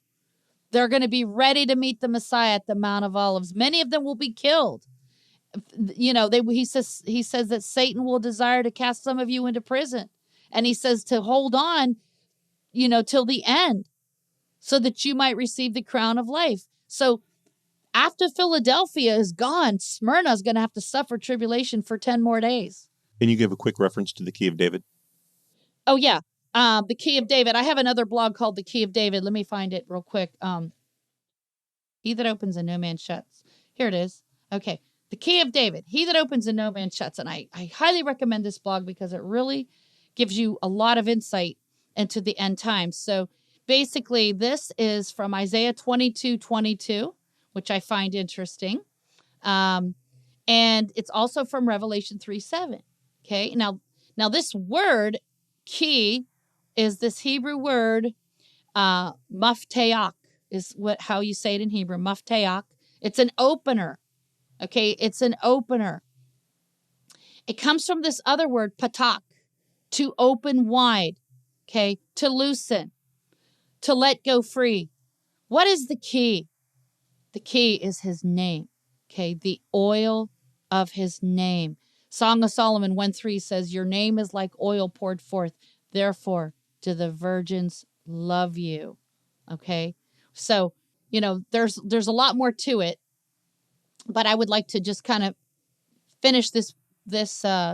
They're going to be ready to meet the Messiah at the Mount of Olives. Many of them will be killed. You know, he says that Satan will desire to cast some of you into prison. And he says to hold on, you know, till the end so that you might receive the crown of life. So after Philadelphia is gone, Smyrna is going to have to suffer tribulation for 10 more days. Can you give a quick reference to the Key of David? Oh, yeah. The Key of David. I have another blog called The Key of David. Let me find it real quick. He that opens and no man shuts. Here it is. Okay. The Key of David. He that opens and no man shuts. And I highly recommend this blog because it really gives you a lot of insight into the end times. So basically, this is from Isaiah 22:22, which I find interesting. And it's also from Revelation 3:7. Okay. Now this word key is this Hebrew word, mafteach is how you say it in Hebrew, mafteach. It's an opener. Okay. It's an opener. It comes from this other word, patach, to open wide. Okay. To loosen, to let go free. What is the key? The key is his name. Okay. The oil of his name. Song of Solomon 1:3 says, your name is like oil poured forth. Therefore, do the virgins love you? Okay. So, you know, there's a lot more to it, but I would like to just kind of finish this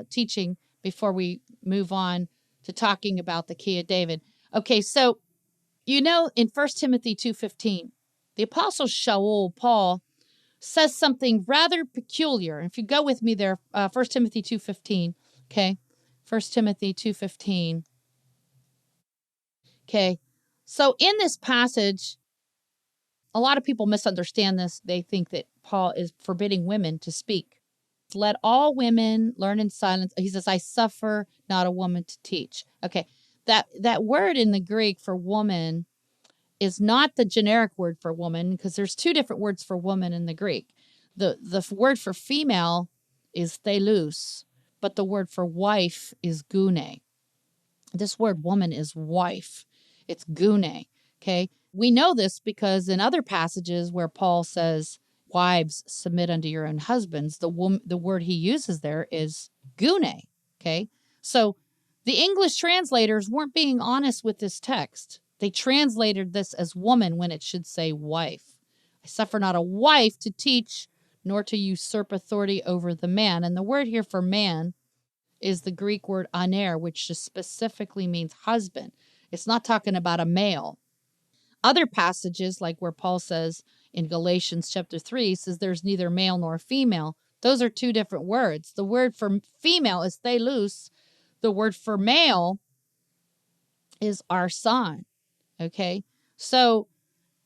teaching before we move on to talking about the Key of David. Okay. So, you know, in 1 Timothy 2:15, the Apostle Shaul, Paul, says something rather peculiar. If you go with me there, 1 Timothy 2:15, okay? 1 Timothy 2:15. Okay. So in this passage, a lot of people misunderstand this. They think that Paul is forbidding women to speak. Let all women learn in silence. He says, I suffer not a woman to teach. Okay. That word in the Greek for woman is not the generic word for woman, because there's two different words for woman in the Greek. The word for female is thelus, but the word for wife is gune. This word woman is wife. It's gune. Okay. We know this because in other passages where Paul says, wives, submit unto your own husbands, the word he uses there is gune. Okay. So the English translators weren't being honest with this text. They translated this as woman when it should say wife. I suffer not a wife to teach, nor to usurp authority over the man. And the word here for man is the Greek word aner, which just specifically means husband. It's not talking about a male. Other passages, like where Paul says in Galatians chapter 3, says there's neither male nor female. Those are two different words. The word for female is thelus. The word for male is arson. Okay? So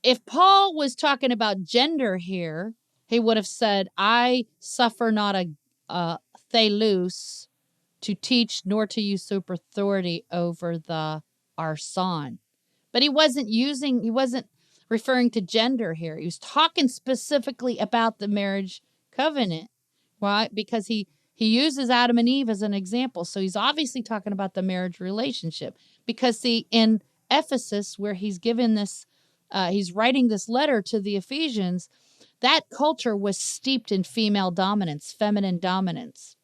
if Paul was talking about gender here, he would have said, I suffer not a thelus to teach nor to usurp authority over the arson. But he wasn't referring to gender here. He was talking specifically about the marriage covenant, right? Because he uses Adam and Eve as an example. So he's obviously talking about the marriage relationship. Because see, in Ephesus, where he's given this, he's writing this letter to the Ephesians, that culture was steeped in female dominance, feminine dominance.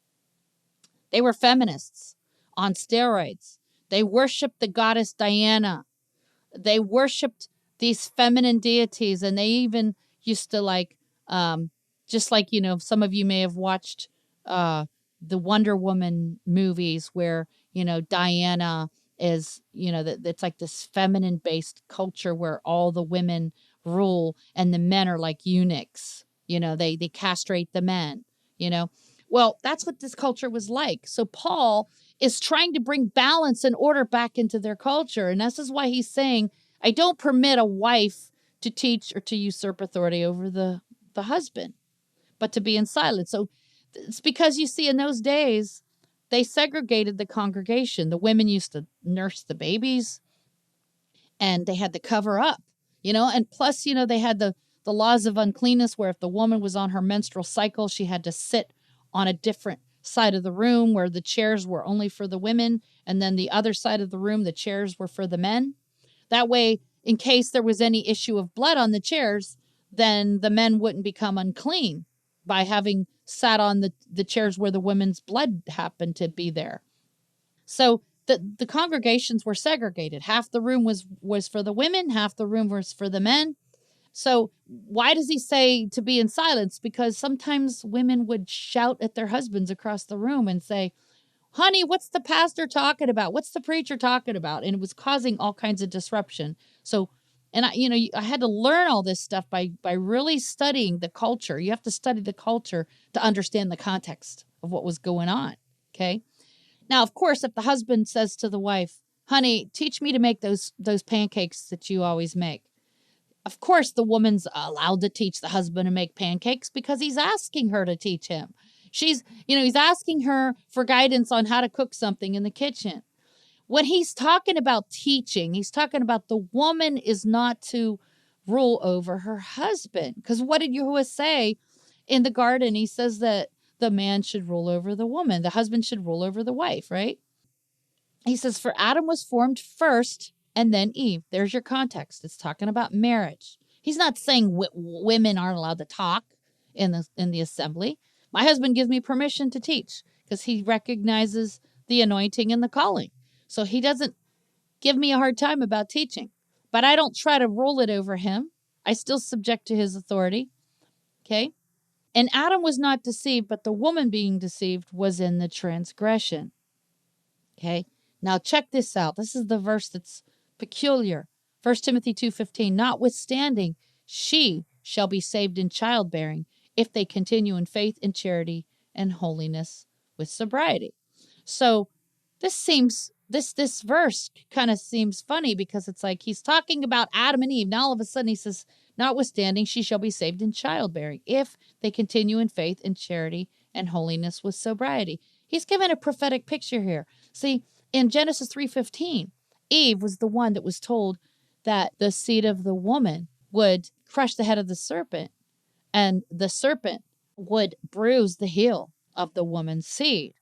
They were feminists on steroids. They worshiped the goddess Diana. They worshipped these feminine deities, and they even used to just like, you know, some of you may have watched the Wonder Woman movies where, you know, Diana is, you know, it's like this feminine based culture where all the women rule and the men are like eunuchs. You know, they castrate the men, you know. Well, that's what this culture was like. So Paul is trying to bring balance and order back into their culture. And this is why he's saying, I don't permit a wife to teach or to usurp authority over the husband, but to be in silence. So it's because you see, in those days, they segregated the congregation. The women used to nurse the babies and they had to cover up, and plus, they had the laws of uncleanness where if the woman was on her menstrual cycle, she had to sit on a different side of the room where the chairs were only for the women. And then the other side of the room, the chairs were for the men. That way, in case there was any issue of blood on the chairs, then the men wouldn't become unclean by having sat on the chairs where the women's blood happened to be there. So the congregations were segregated. Half the room was for the women, half the room was for the men. So why does he say to be in silence? Because sometimes women would shout at their husbands across the room and say, honey, what's the pastor talking about? What's the preacher talking about? And it was causing all kinds of disruption. So, and I had to learn all this stuff by really studying the culture. You have to study the culture to understand the context of what was going on. Okay. Now, of course, if the husband says to the wife, honey, teach me to make those pancakes that you always make. Of course, the woman's allowed to teach the husband to make pancakes because he's asking her to teach him. He's asking her for guidance on how to cook something in the kitchen. When he's talking about teaching, he's talking about the woman is not to rule over her husband. Because what did Yahuwah say in the garden? He says that the man should rule over the woman. The husband should rule over the wife, right? He says, for Adam was formed first and then Eve. There's your context. It's talking about marriage. He's not saying women aren't allowed to talk in the assembly. My husband gives me permission to teach because he recognizes the anointing and the calling. So he doesn't give me a hard time about teaching. But I don't try to rule it over him. I still subject to his authority. Okay? And Adam was not deceived, but the woman being deceived was in the transgression. Okay? Now check this out. This is the verse that's peculiar. 1 Timothy 2:15, notwithstanding, she shall be saved in childbearing if they continue in faith and charity and holiness with sobriety. So this verse kind of seems funny because it's like he's talking about Adam and Eve. Now all of a sudden he says, notwithstanding, she shall be saved in childbearing if they continue in faith and charity and holiness with sobriety. He's given a prophetic picture here. See, in Genesis 3:15, Eve was the one that was told that the seed of the woman would crush the head of the serpent, and the serpent would bruise the heel of the woman's seed.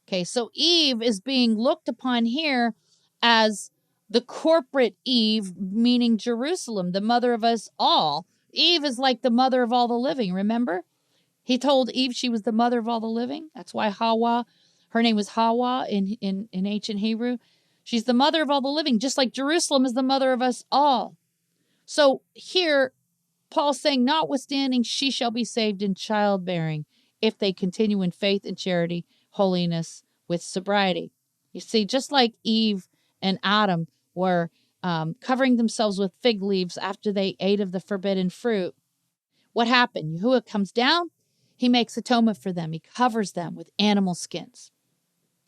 Okay, so Eve is being looked upon here as the corporate Eve, meaning Jerusalem, the mother of us all. Eve is like the mother of all the living, remember? He told Eve she was the mother of all the living. That's why Hawa, her name was Hawa in ancient Hebrew. She's the mother of all the living, just like Jerusalem is the mother of us all. So here, Paul's saying, notwithstanding, she shall be saved in childbearing if they continue in faith and charity, holiness with sobriety. You see, just like Eve and Adam were covering themselves with fig leaves after they ate of the forbidden fruit, what happened? Yahuwah comes down. He makes atonement for them. He covers them with animal skins.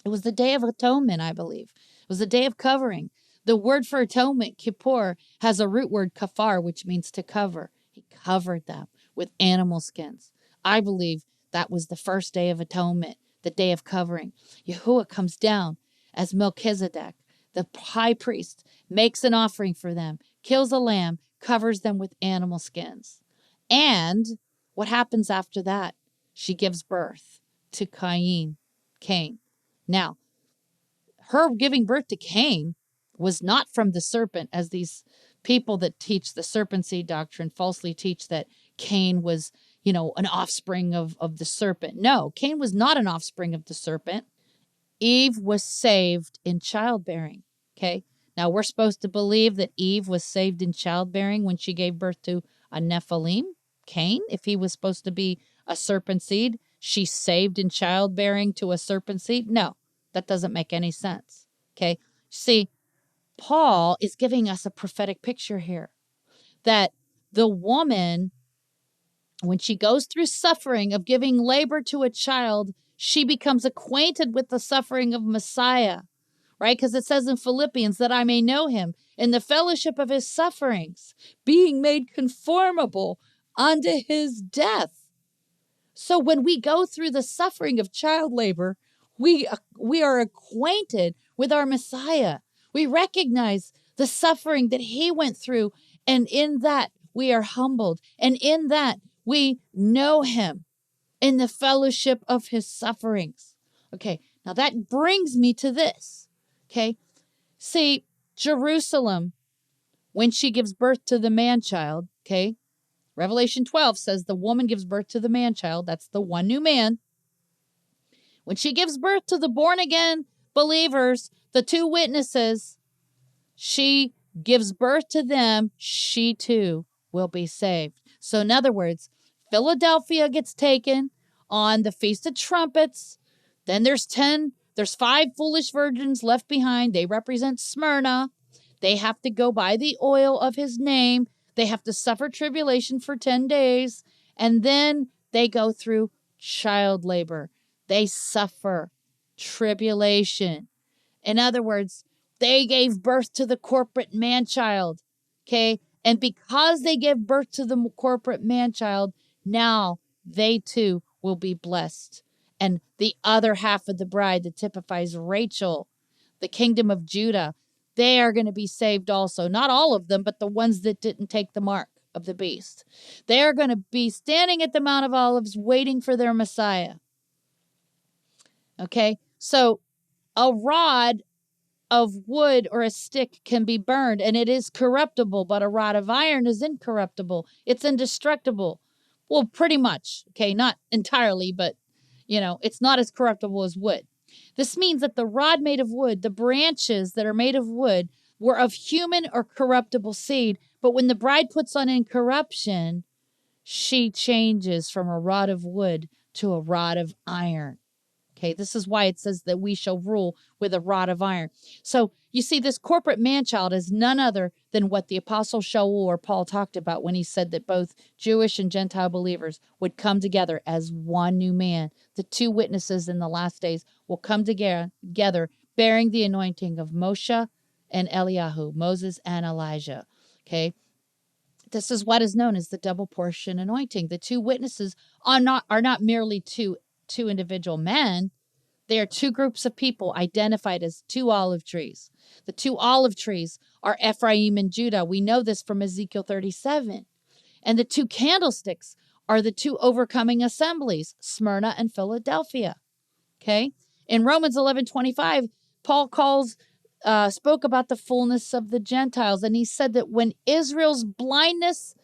It was the Day of Atonement, I believe. It was the Day of Covering. The word for atonement, kippur, has a root word, kafar, which means to cover. He covered them with animal skins. I believe that was the first Day of Atonement, the Day of Covering. Yahuwah comes down as Melchizedek, the high priest, makes an offering for them, kills a lamb, covers them with animal skins. And what happens after that? She gives birth to Cain. Now, her giving birth to Cain was not from the serpent, as these people that teach the serpent seed doctrine falsely teach that Cain was, an offspring of the serpent. No, Cain was not an offspring of the serpent. Eve was saved in childbearing. Okay. Now we're supposed to believe that Eve was saved in childbearing when she gave birth to a Nephilim, Cain. If he was supposed to be a serpent seed, she's saved in childbearing to a serpent seed. No, that doesn't make any sense. Okay. See, Paul is giving us a prophetic picture here that the woman, when she goes through suffering of giving labor to a child, she becomes acquainted with the suffering of Messiah, right? Because it says in Philippians that I may know him in the fellowship of his sufferings, being made conformable unto his death. So when we go through the suffering of child labor, we are acquainted with our Messiah. We recognize the suffering that he went through, and in that we are humbled, and in that we know him in the fellowship of his sufferings. Okay, now that brings me to this. Okay, see, Jerusalem, when she gives birth to the man-child, okay, Revelation 12 says the woman gives birth to the man-child. That's the one new man. When she gives birth to the born-again believers, the two witnesses, she gives birth to them, she too will be saved. So in other words, Philadelphia gets taken on the Feast of Trumpets. Then there's 5 foolish virgins left behind. They represent Smyrna. They have to go by the oil of his name. They have to suffer tribulation for 10 days. And then they go through child labor. They suffer tribulation. In other words, they gave birth to the corporate man-child. Okay? And because they give birth to the corporate man-child, now they too will be blessed. And the other half of the bride that typifies Rachel, the kingdom of Judah, they are going to be saved also. Not all of them, but the ones that didn't take the mark of the beast. They are going to be standing at the Mount of Olives waiting for their Messiah. Okay? So a rod of wood or a stick can be burned, and it is corruptible, but a rod of iron is incorruptible. It's indestructible. Well, pretty much. Okay, not entirely, but, it's not as corruptible as wood. This means that the rod made of wood, the branches that are made of wood, were of human or corruptible seed, but when the bride puts on incorruption, she changes from a rod of wood to a rod of iron. Okay, this is why it says that we shall rule with a rod of iron. So you see, this corporate man-child is none other than what the Apostle Shaul or Paul talked about when he said that both Jewish and Gentile believers would come together as one new man. The two witnesses in the last days will come together bearing the anointing of Moshe and Eliyahu, Moses and Elijah. Okay, this is what is known as the double portion anointing. The two witnesses are not merely two individual men. They are two groups of people identified as two olive trees. The two olive trees are Ephraim and Judah. We know this from Ezekiel 37. And the two candlesticks are the two overcoming assemblies, Smyrna and Philadelphia. Okay? In Romans 11:25, Paul spoke about the fullness of the Gentiles, and he said that when Israel's blindness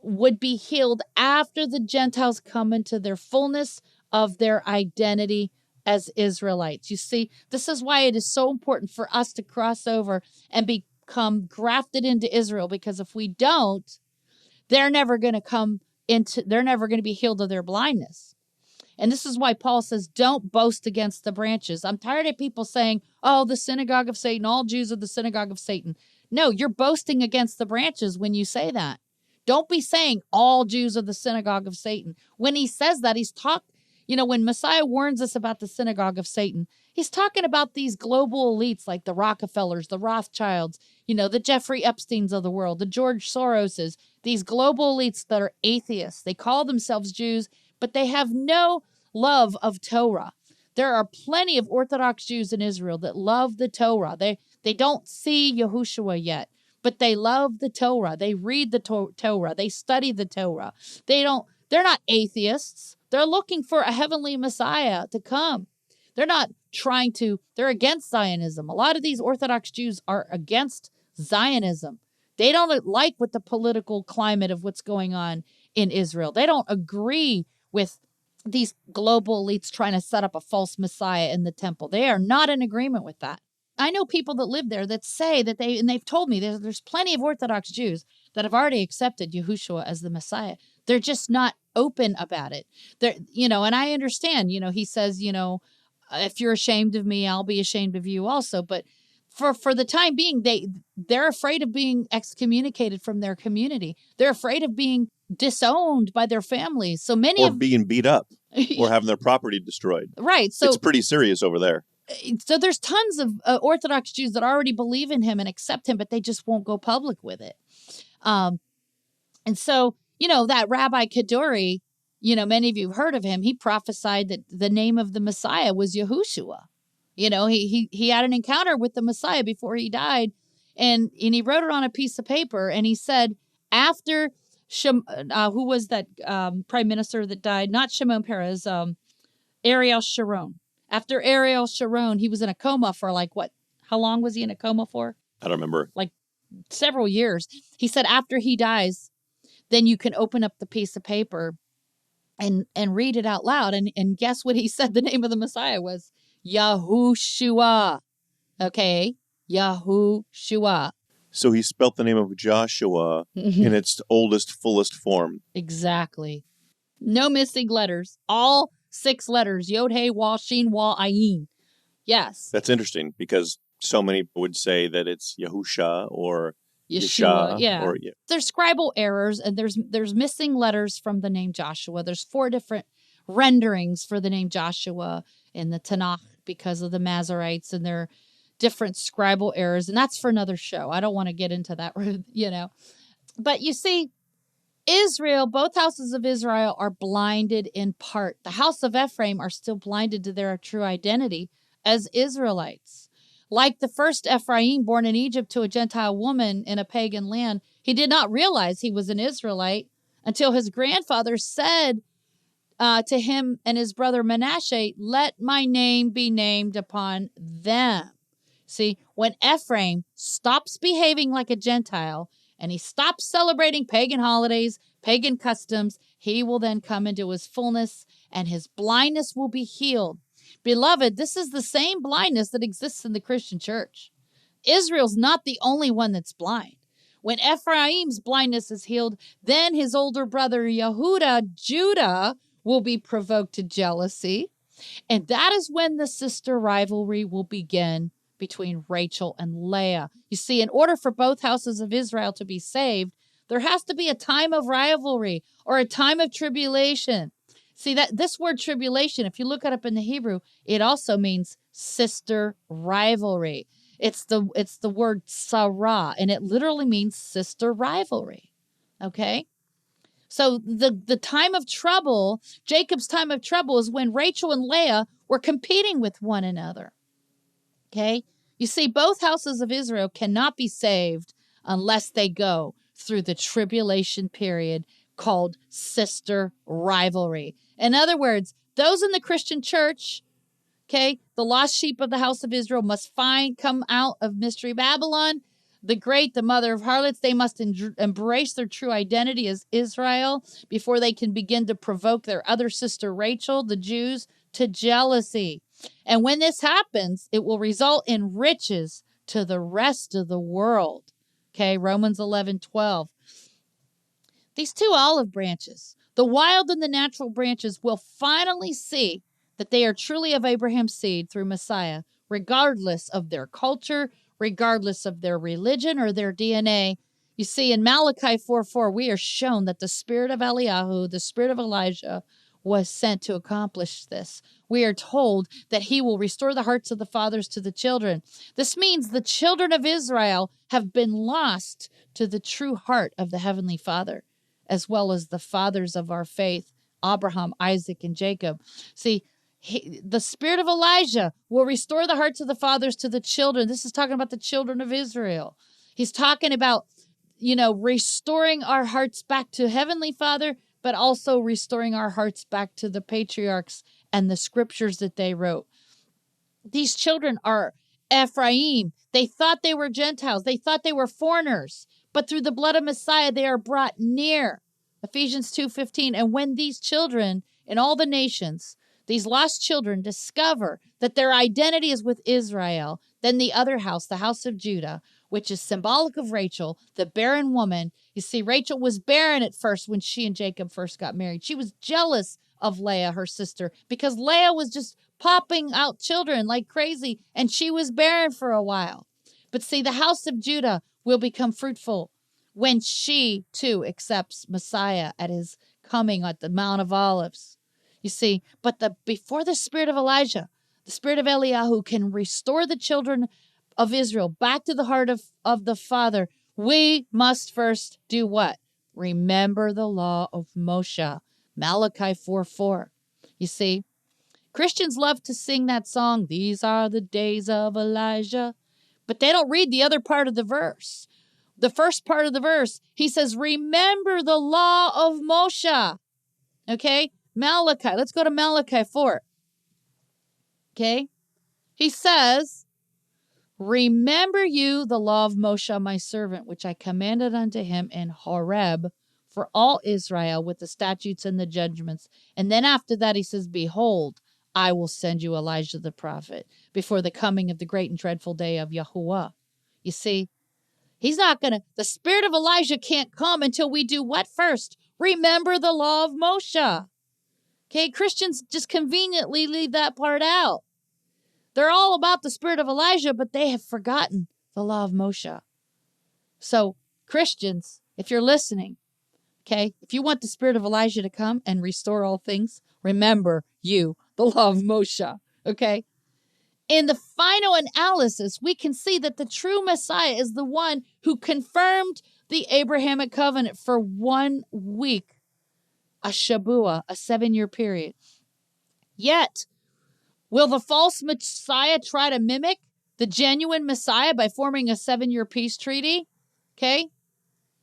would be healed after the Gentiles come into their fullness of their identity as Israelites. You see, this is why it is so important for us to cross over and become grafted into Israel, because if we don't, they're never going to be healed of their blindness. And this is why Paul says, don't boast against the branches. I'm tired of people saying, oh, the synagogue of Satan, all Jews are the synagogue of Satan. No, you're boasting against the branches when you say that. Don't be saying all Jews are the synagogue of Satan. When he says that, when Messiah warns us about the synagogue of Satan, he's talking about these global elites like the Rockefellers, the Rothschilds, the Jeffrey Epsteins of the world, the George Soroses, these global elites that are atheists. They call themselves Jews, but they have no love of Torah. There are plenty of Orthodox Jews in Israel that love the Torah. They don't see Yahushua yet, but they love the Torah. They read the Torah. They study the Torah. They're not atheists. They're looking for a heavenly Messiah to come. They're against Zionism. A lot of these Orthodox Jews are against Zionism. They don't like what the political climate of what's going on in Israel. They don't agree with these global elites trying to set up a false Messiah in the temple. They are not in agreement with that. I know people that live there that say that they've told me there's plenty of Orthodox Jews that have already accepted Yahushua as the Messiah. They're just not open about it. And I understand, he says, if you're ashamed of me, I'll be ashamed of you also. But for the time being, they're afraid of being excommunicated from their community. They're afraid of being disowned by their families. So many being beat up or having their property destroyed. Right. So it's pretty serious over there. So there's tons of Orthodox Jews that already believe in him and accept him, but they just won't go public with it. And so, that Rabbi Kaduri, many of you have heard of him. He prophesied that the name of the Messiah was Yahushua. He had an encounter with the Messiah before he died, and he wrote it on a piece of paper, and he said, after who was that prime minister that died? Not Shimon Peres, Ariel Sharon. After Ariel Sharon, he was in a coma for how long was he in a coma for? I don't remember. Like several years. He said after he dies, then you can open up the piece of paper and read it out loud. And guess what he said the name of the Messiah was? Yahushua. Okay? Yahushua. So he spelt the name of Joshua in its oldest, fullest form. Exactly. No missing letters. All 6 letters. Yod, He, Wal, Shin, Wal, Ayin. Yes. That's interesting because so many would say that it's Yahusha or Yeshua. Yeah. Or, There's scribal errors, and there's missing letters from the name Joshua. There's 4 different renderings for the name Joshua in the Tanakh because of the Masoretes and their different scribal errors. And that's for another show. I don't want to get into that, But you see, Israel, both houses of Israel are blinded in part. The house of Ephraim are still blinded to their true identity as Israelites. Like the first Ephraim, born in Egypt to a Gentile woman in a pagan land, he did not realize he was an Israelite until his grandfather said to him and his brother Manasseh, "Let my name be named upon them." See, when Ephraim stops behaving like a Gentile and he stops celebrating pagan holidays, pagan customs, he will then come into his fullness and his blindness will be healed. Beloved, this is the same blindness that exists in the Christian church. Israel's not the only one that's blind. When Ephraim's blindness is healed, then his older brother Yehuda, Judah, will be provoked to jealousy. And that is when the sister rivalry will begin between Rachel and Leah. You see, in order for both houses of Israel to be saved, there has to be a time of rivalry or a time of tribulation. See, that this word tribulation, if you look it up in the Hebrew, it also means sister rivalry. It's the word sarah, and it literally means sister rivalry. Okay? So the time of trouble, Jacob's time of trouble, is when Rachel and Leah were competing with one another. Okay? You see, both houses of Israel cannot be saved unless they go through the tribulation period called sister rivalry. In other words, those in the Christian church, okay, the lost sheep of the house of Israel must come out of Mystery Babylon, the great, the mother of harlots. They must embrace their true identity as Israel before they can begin to provoke their other sister Rachel, the Jews, to jealousy. And when this happens, it will result in riches to the rest of the world. Okay, Romans 11:12. These 2 olive branches, the wild and the natural branches, will finally see that they are truly of Abraham's seed through Messiah, regardless of their culture, regardless of their religion or their DNA. You see, in Malachi 4:4, we are shown that the spirit of Eliyahu, the spirit of Elijah, was sent to accomplish this. We are told that he will restore the hearts of the fathers to the children. This means the children of Israel have been lost to the true heart of the Heavenly Father, as well as the fathers of our faith, Abraham, Isaac, and Jacob. See, the spirit of Elijah will restore the hearts of the fathers to the children. This is talking about the children of Israel. He's talking about, restoring our hearts back to Heavenly Father, but also restoring our hearts back to the patriarchs and the scriptures that they wrote. These children are Ephraim. They thought they were Gentiles. They thought they were foreigners. But through the blood of Messiah, they are brought near. Ephesians 2:15. And when these children in all the nations, these lost children, discover that their identity is with Israel, then the other house, the house of Judah, which is symbolic of Rachel, the barren woman. You see, Rachel was barren at first when she and Jacob first got married. She was jealous of Leah, her sister, because Leah was just popping out children like crazy, and she was barren for a while. But see, the house of Judah will become fruitful when she, too, accepts Messiah at his coming at the Mount of Olives. You see, but before the spirit of Elijah, the spirit of Eliyahu can restore the children of Israel back to the heart of the Father, we must first do what? Remember the law of Moshe. Malachi 4:4. You see, Christians love to sing that song, "These are the days of Elijah," but they don't read the other part of the verse. The first part of the verse, he says, remember the law of Moshe. Okay? Malachi. Let's go to Malachi 4. Okay? He says, remember you the law of Moshe, my servant, which I commanded unto him in Horeb for all Israel with the statutes and the judgments. And then after that, he says, behold, I will send you Elijah the prophet before the coming of the great and dreadful day of Yahuwah. You see, he's not going to, the spirit of Elijah can't come until we do what first? Remember the law of Moshe. Okay, Christians just conveniently leave that part out. They're all about the spirit of Elijah, but they have forgotten the law of Moshe. So, Christians, if you're listening, okay, if you want the spirit of Elijah to come and restore all things, remember the law of Moshe, okay? In the final analysis, we can see that the true Messiah is the one who confirmed the Abrahamic covenant for 1 week, a Shabuah, a 7-year period. Yet, will the false Messiah try to mimic the genuine Messiah by forming a 7-year peace treaty? Okay.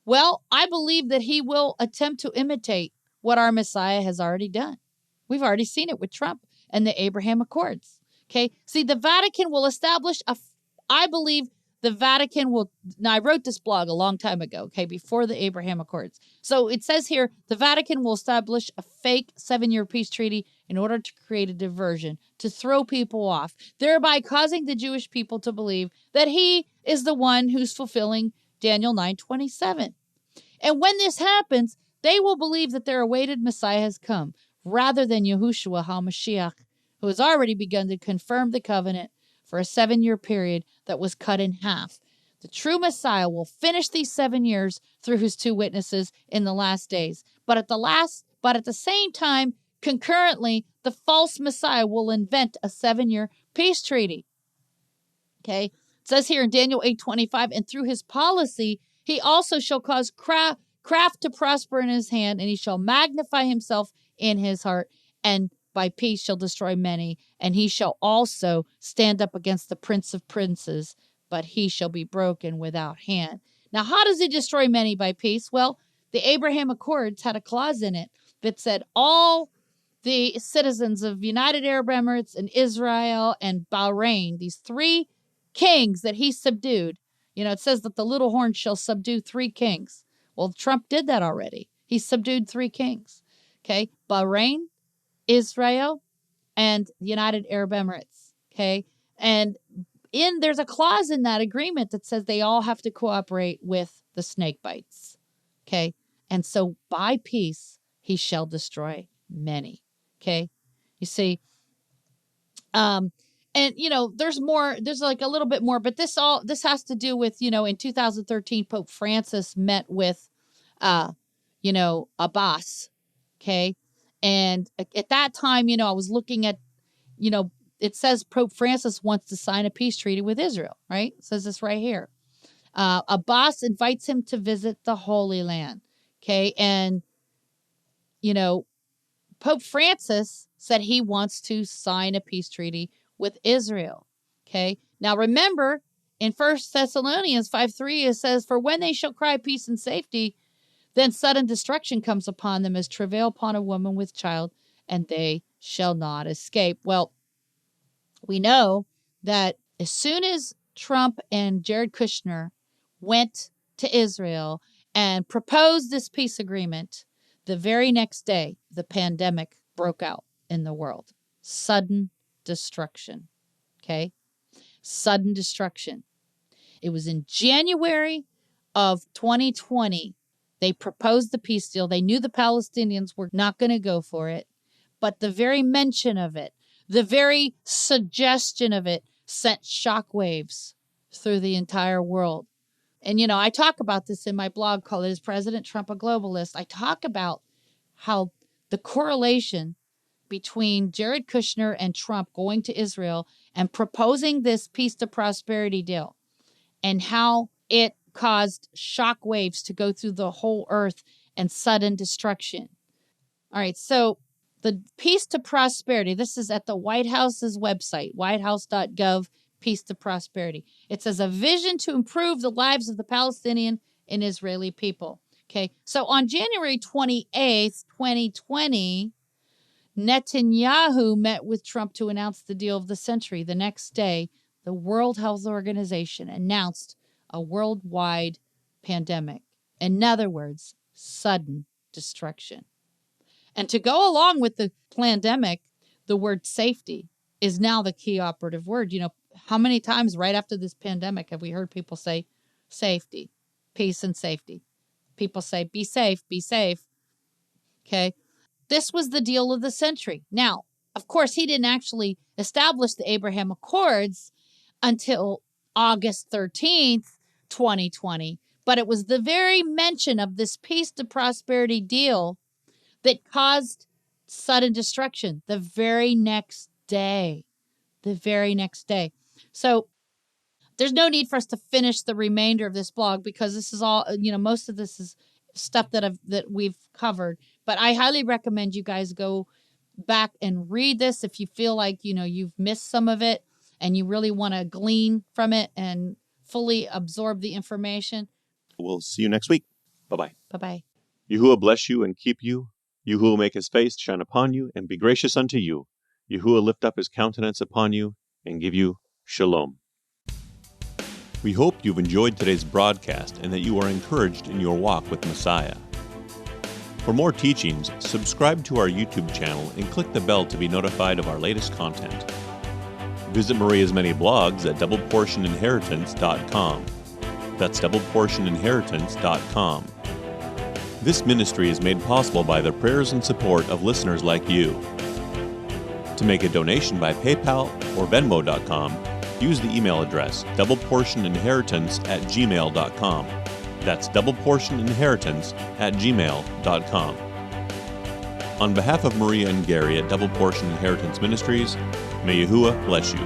Well, I believe that he will attempt to imitate what our Messiah has already done. We've already seen it with Trump and the Abraham Accords. Okay. See, the Vatican will establish I believe the Vatican will, now I wrote this blog a long time ago, okay, before the Abraham Accords. So it says here, the Vatican will establish a fake 7-year peace treaty in order to create a diversion, to throw people off, thereby causing the Jewish people to believe that he is the one who's fulfilling Daniel 9:27. And when this happens, they will believe that their awaited Messiah has come, rather than Yahushua HaMashiach, who has already begun to confirm the covenant for a 7-year period that was cut in half. The true Messiah will finish these 7 years through his 2 witnesses in the last days. But at the same time, concurrently, the false Messiah will invent a 7-year peace treaty. Okay? It says here in Daniel 8:25, and through his policy, he also shall cause craft to prosper in his hand, and he shall magnify himself in his heart, and by peace shall destroy many, and he shall also stand up against the prince of princes, but he shall be broken without hand. Now, how does he destroy many by peace? Well, the Abraham Accords had a clause in it that said all the citizens of United Arab Emirates and Israel and Bahrain, these 3 kings that he subdued, it says that the little horn shall subdue 3 kings. Well, Trump did that already. He subdued 3 kings. Okay, Bahrain, Israel, and the United Arab Emirates. Okay, and there's a clause in that agreement that says they all have to cooperate with the snake bites. Okay, and so by peace he shall destroy many. Okay, you see, and there's more. There's like a little bit more, but this has to do with in 2013 Pope Francis met with Abbas. Okay. And at that time, I was looking at, it says Pope Francis wants to sign a peace treaty with Israel, right? It says this right here. Abbas invites him to visit the Holy Land. Okay. And, Pope Francis said he wants to sign a peace treaty with Israel. Okay. Now remember in 1 Thessalonians 5:3, it says, for when they shall cry peace and safety, then sudden destruction comes upon them as travail upon a woman with child, and they shall not escape. Well, we know that as soon as Trump and Jared Kushner went to Israel and proposed this peace agreement, the very next day, the pandemic broke out in the world. Sudden destruction. Okay? Sudden destruction. It was in January of 2020. They proposed the peace deal. They knew the Palestinians were not going to go for it. But the very mention of it, the very suggestion of it sent shockwaves through the entire world. And, I talk about this in my blog called Is President Trump a Globalist? I talk about how the correlation between Jared Kushner and Trump going to Israel and proposing this peace to prosperity deal, and how it caused shock waves to go through the whole earth and sudden destruction. All right, so the peace to prosperity, this is at the White House's website, whitehouse.gov, peace to prosperity. It says a vision to improve the lives of the Palestinian and Israeli people. Okay, so on January 28th, 2020, Netanyahu met with Trump to announce the deal of the century. The next day, the World Health Organization announced a worldwide pandemic. In other words, sudden destruction. And to go along with the pandemic, the word safety is now the key operative word. You know, how many times right after this pandemic have we heard people say safety, peace and safety? People say, be safe, be safe. Okay. This was the deal of the century. Now, of course, he didn't actually establish the Abraham Accords until August 13th, 2020. But it was the very mention of this peace to prosperity deal that caused sudden destruction the very next day. The very next day. So there's no need for us to finish the remainder of this blog because this is all, you know, most of this is stuff that we've covered. But I highly recommend you guys go back and read this if you feel like, you know, you've missed some of it and you really want to glean from it and fully absorb the information. We'll see you next week. Bye-bye. Bye-bye. Yahuwah bless you and keep you. Yahuwah make his face shine upon you and be gracious unto you. Yahuwah lift up his countenance upon you and give you shalom. We hope you've enjoyed today's broadcast and that you are encouraged in your walk with Messiah. For more teachings, subscribe to our YouTube channel and click the bell to be notified of our latest content. Visit Maria's many blogs at doubleportioninheritance.com. That's doubleportioninheritance.com. This ministry is made possible by the prayers and support of listeners like you. To make a donation by PayPal or Venmo.com, use the email address doubleportioninheritance@gmail.com. That's doubleportioninheritance@gmail.com. On behalf of Maria and Gary at Double Portion Inheritance Ministries, may Yahuwah bless you.